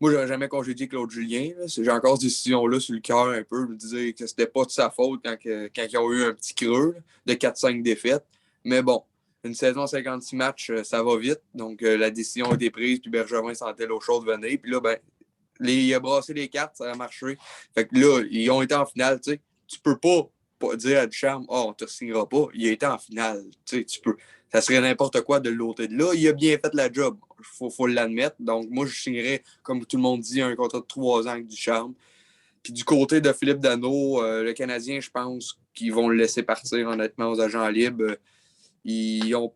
moi, j'aurais jamais congédié Claude Julien. J'ai encore cette décision-là sur le cœur un peu, de dire que c'était pas de sa faute quand ils ont eu un petit creux de 4-5 défaites. Mais bon, une saison 56 matchs, ça va vite. Donc, la décision a été prise, puis Bergevin sentait l'eau chaude venir. Puis là, ben, il a brassé les cartes, ça a marché. Fait que là, ils ont été en finale, tu sais. Tu peux pas dire à Ducharme, oh, on te signera pas. Il a été en finale. Tu sais, tu peux. Ça serait n'importe quoi de l'autre de là. Il a bien fait la job. Faut l'admettre. Donc, moi, je signerais, comme tout le monde dit, un contrat de 3 ans avec Ducharme. Puis du côté de Philippe Danault, le Canadien, je pense qu'ils vont le laisser partir, honnêtement, aux agents libres. Ils ont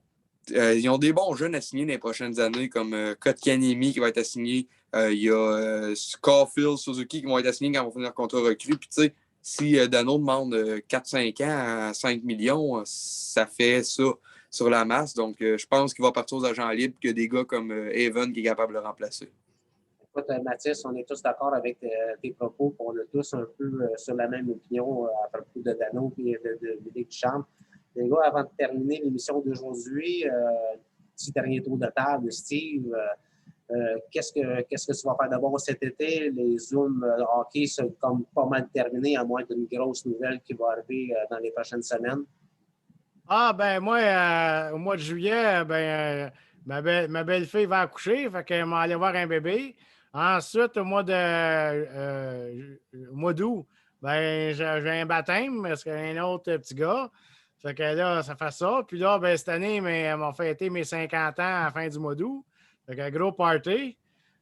des bons jeunes à signer dans les prochaines années, comme Kotkaniemi qui va être assigné. Il y a Caulfield, Suzuki qui vont être assignés quand ils vont finir leur contrat recru. Puis, tu sais, si Danault demande 4-5 ans à 5 millions, ça fait ça sur la masse. Donc, je pense qu'il va partir aux agents libres que des gars comme Evan qui est capable de le remplacer. Écoute, Mathis, on est tous d'accord avec tes propos. On est tous un peu sur la même opinion à propos de Danault et de Ducharme. Les gars, avant de terminer l'émission d'aujourd'hui, petit dernier tour de table, Steve, qu'est-ce que tu vas faire d'abord cet été? Les Zooms hockey sont comme pas mal terminés, à moins d'une grosse nouvelle qui va arriver dans les prochaines semaines. Ah, ben moi, au mois de juillet, ma belle-fille va accoucher, fait qu'elle m'a allé voir un bébé. Ensuite, au mois d'août, ben, j'ai un baptême parce qu'il y a un autre petit gars. Fait que là, ça fait ça. Puis là, ben, cette année, elles m'ont fêté mes 50 ans à la fin du mois d'août. Fait qu'un gros party.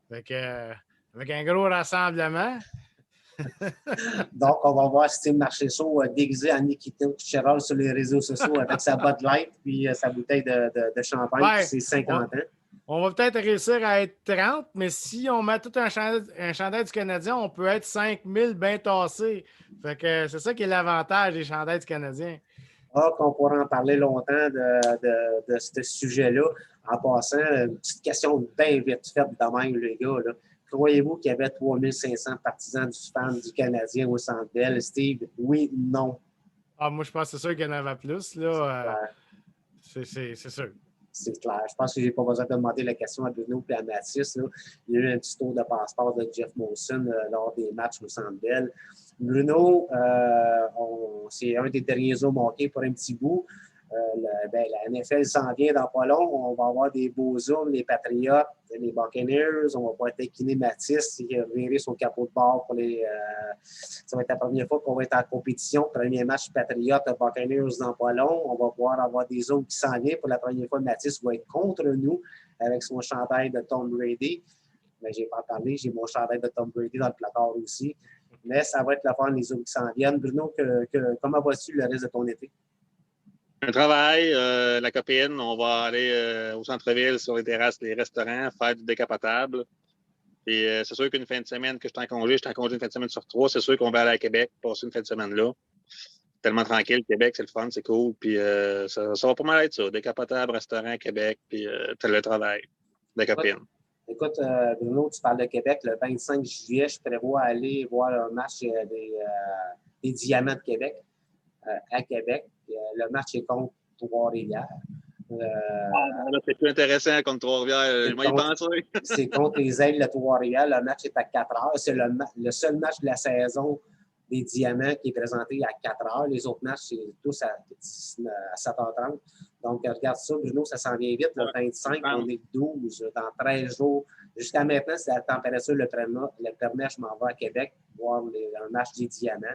Fait que, avec un gros rassemblement. Donc, on va voir Steve Marchessault déguisé en Nikita Kucherov sur les réseaux sociaux avec sa Bud Light puis sa bouteille de champagne puis ses 50 ans. On va peut-être réussir à être 30, mais si on met tout un chandail du Canadien, on peut être 5000 bien tassés. Fait que c'est ça qui est l'avantage des chandails du Canadien. Ah, qu'on pourra en parler longtemps de ce sujet-là. En passant, une petite question bien vite faite de même, les gars. Là. Croyez-vous qu'il y avait 3500 partisans du fan du Canadien au Centre Bell? Steve, oui, non. Ah, moi, je pense que c'est sûr qu'il y en avait plus. Là. C'est sûr. C'est clair. Je pense que je n'ai pas besoin de demander la question à Bruno et à Mathis. Là. Il y a eu un petit tour de passeport de Jeff Molson lors des matchs au Centre Bell. Bruno, c'est un des derniers hommes hockey pour un petit bout. La NFL s'en vient dans pas long. On va avoir des beaux hommes, les Patriots, les Buccaneers. On va pouvoir taquiner Mathis qui a viré son capot de bord pour les. Ça va être la première fois qu'on va être en compétition. Premier match Patriots, Buccaneers dans pas long. On va pouvoir avoir des hommes qui s'en viennent. Pour la première fois, Mathis va être contre nous avec son chandail de Tom Brady. Mais je n'ai pas parlé, j'ai mon chandail de Tom Brady dans le placard aussi. Mais ça va être la fin des hommes qui s'en viennent. Bruno, comment vas-tu le reste de ton été? Un travail, la copine, on va aller au centre-ville, sur les terrasses, les restaurants, faire du décapotable. Et c'est sûr qu'une fin de semaine que je suis en congé une fin de semaine sur 3, c'est sûr qu'on va aller à Québec, passer une fin de semaine là. Tellement tranquille, Québec, c'est le fun, c'est cool. Puis ça va pas mal être ça. Décapotable, restaurant, Québec, puis le travail, la copine. Écoute, Bruno, tu parles de Québec. Le 25 juillet, je prévois aller voir un match des Diamants de Québec à Québec. Le match est contre Trois-Rivières. Là, c'est plus intéressant contre Trois-Rivières. Je vais y penser. C'est contre les Aigles de Trois-Rivières. Le match est à 4 heures. C'est le seul match de la saison des Diamants qui est présenté à 4 heures. Les autres matchs, c'est tous à 7h30. Donc, regarde ça, Bruno, ça s'en vient vite. Le 25, on est le 12. Dans 13 jours. Jusqu'à maintenant, si la température le permet, je m'en vais à Québec voir un match des Diamants.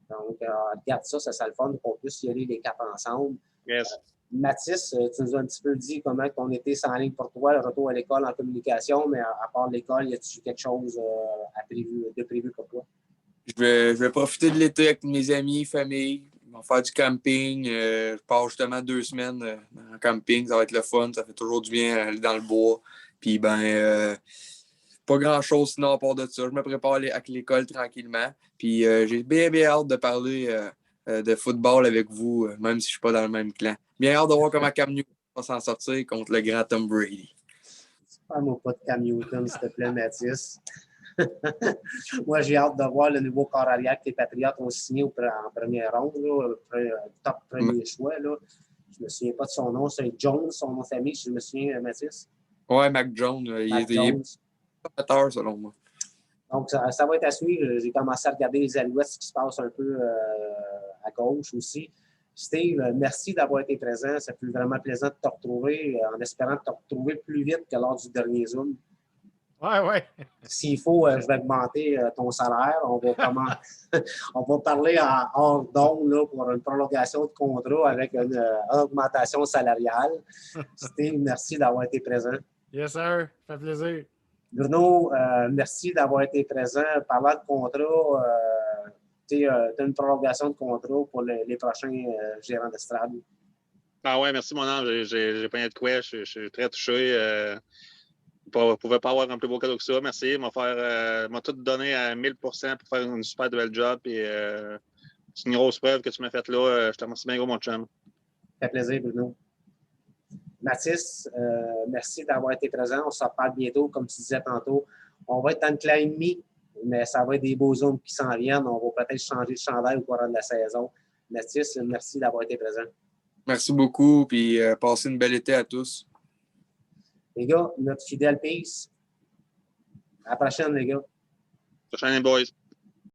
Donc, regarde ça, ça le fun qu'on puisse y aller les 4 ensemble. Yes. Mathis, tu nous as un petit peu dit comment on était sans ligne pour toi, le retour à l'école en communication, mais à part l'école, y a-t-il quelque chose de prévu pour toi? Je vais profiter de l'été avec mes amis, famille. On va faire du camping. Je pars justement 2 semaines en camping. Ça va être le fun. Ça fait toujours du bien aller dans le bois. Puis, pas grand-chose sinon à part de ça. Je me prépare avec l'école tranquillement. Puis, j'ai bien hâte de parler de football avec vous, même si je ne suis pas dans le même clan. Bien hâte de voir comment Cam Newton va s'en sortir contre le grand Tom Brady. Parle-moi pas de Cam Newton, s'il te plaît, Mathis. Moi, j'ai hâte de voir le nouveau corps arrière que les Patriotes ont signé en première ronde, top premier choix. Là. Je ne me souviens pas de son nom. C'est Jones, son nom de famille, si je me souviens, Mathis. Ouais, Mac Jones. Il est prometteur, selon moi. Donc, ça va être à suivre. J'ai commencé à regarder les Alouettes, ce qui se passe un peu à gauche aussi. Steve, merci d'avoir été présent. Ça fait vraiment plaisant de te retrouver, en espérant te retrouver plus vite que lors du dernier Zoom. Ouais. S'il faut, je vais augmenter ton salaire. On va parler hors d'onde pour une prolongation de contrat avec une augmentation salariale. Steve, merci d'avoir été présent. Yes, sir. Ça fait plaisir. Bruno, merci d'avoir été présent. Parlant de contrat, tu as une prolongation de contrat pour les prochains gérants d'estrade. Ah ouais, merci mon ange. J'ai pas de quoi. Je suis très touché. Je ne pouvais pas avoir un plus beau cadeau que ça. Merci. M'a tout donné à 1000% pour faire une super belle job. C'est une grosse preuve que tu m'as faite là. Je te remercie bien gros, mon chum. Ça fait plaisir, Bruno. Mathis, merci d'avoir été présent. On se reparle bientôt, comme tu disais tantôt. On va être dans le clan ennemi, mais ça va être des beaux zooms qui s'en viennent. On va peut-être changer de chandail au courant de la saison. Mathis, merci d'avoir été présent. Merci beaucoup, puis passez une belle été à tous. Les gars, notre fidèle Peace. À la prochaine, les gars. Prochaine, boys.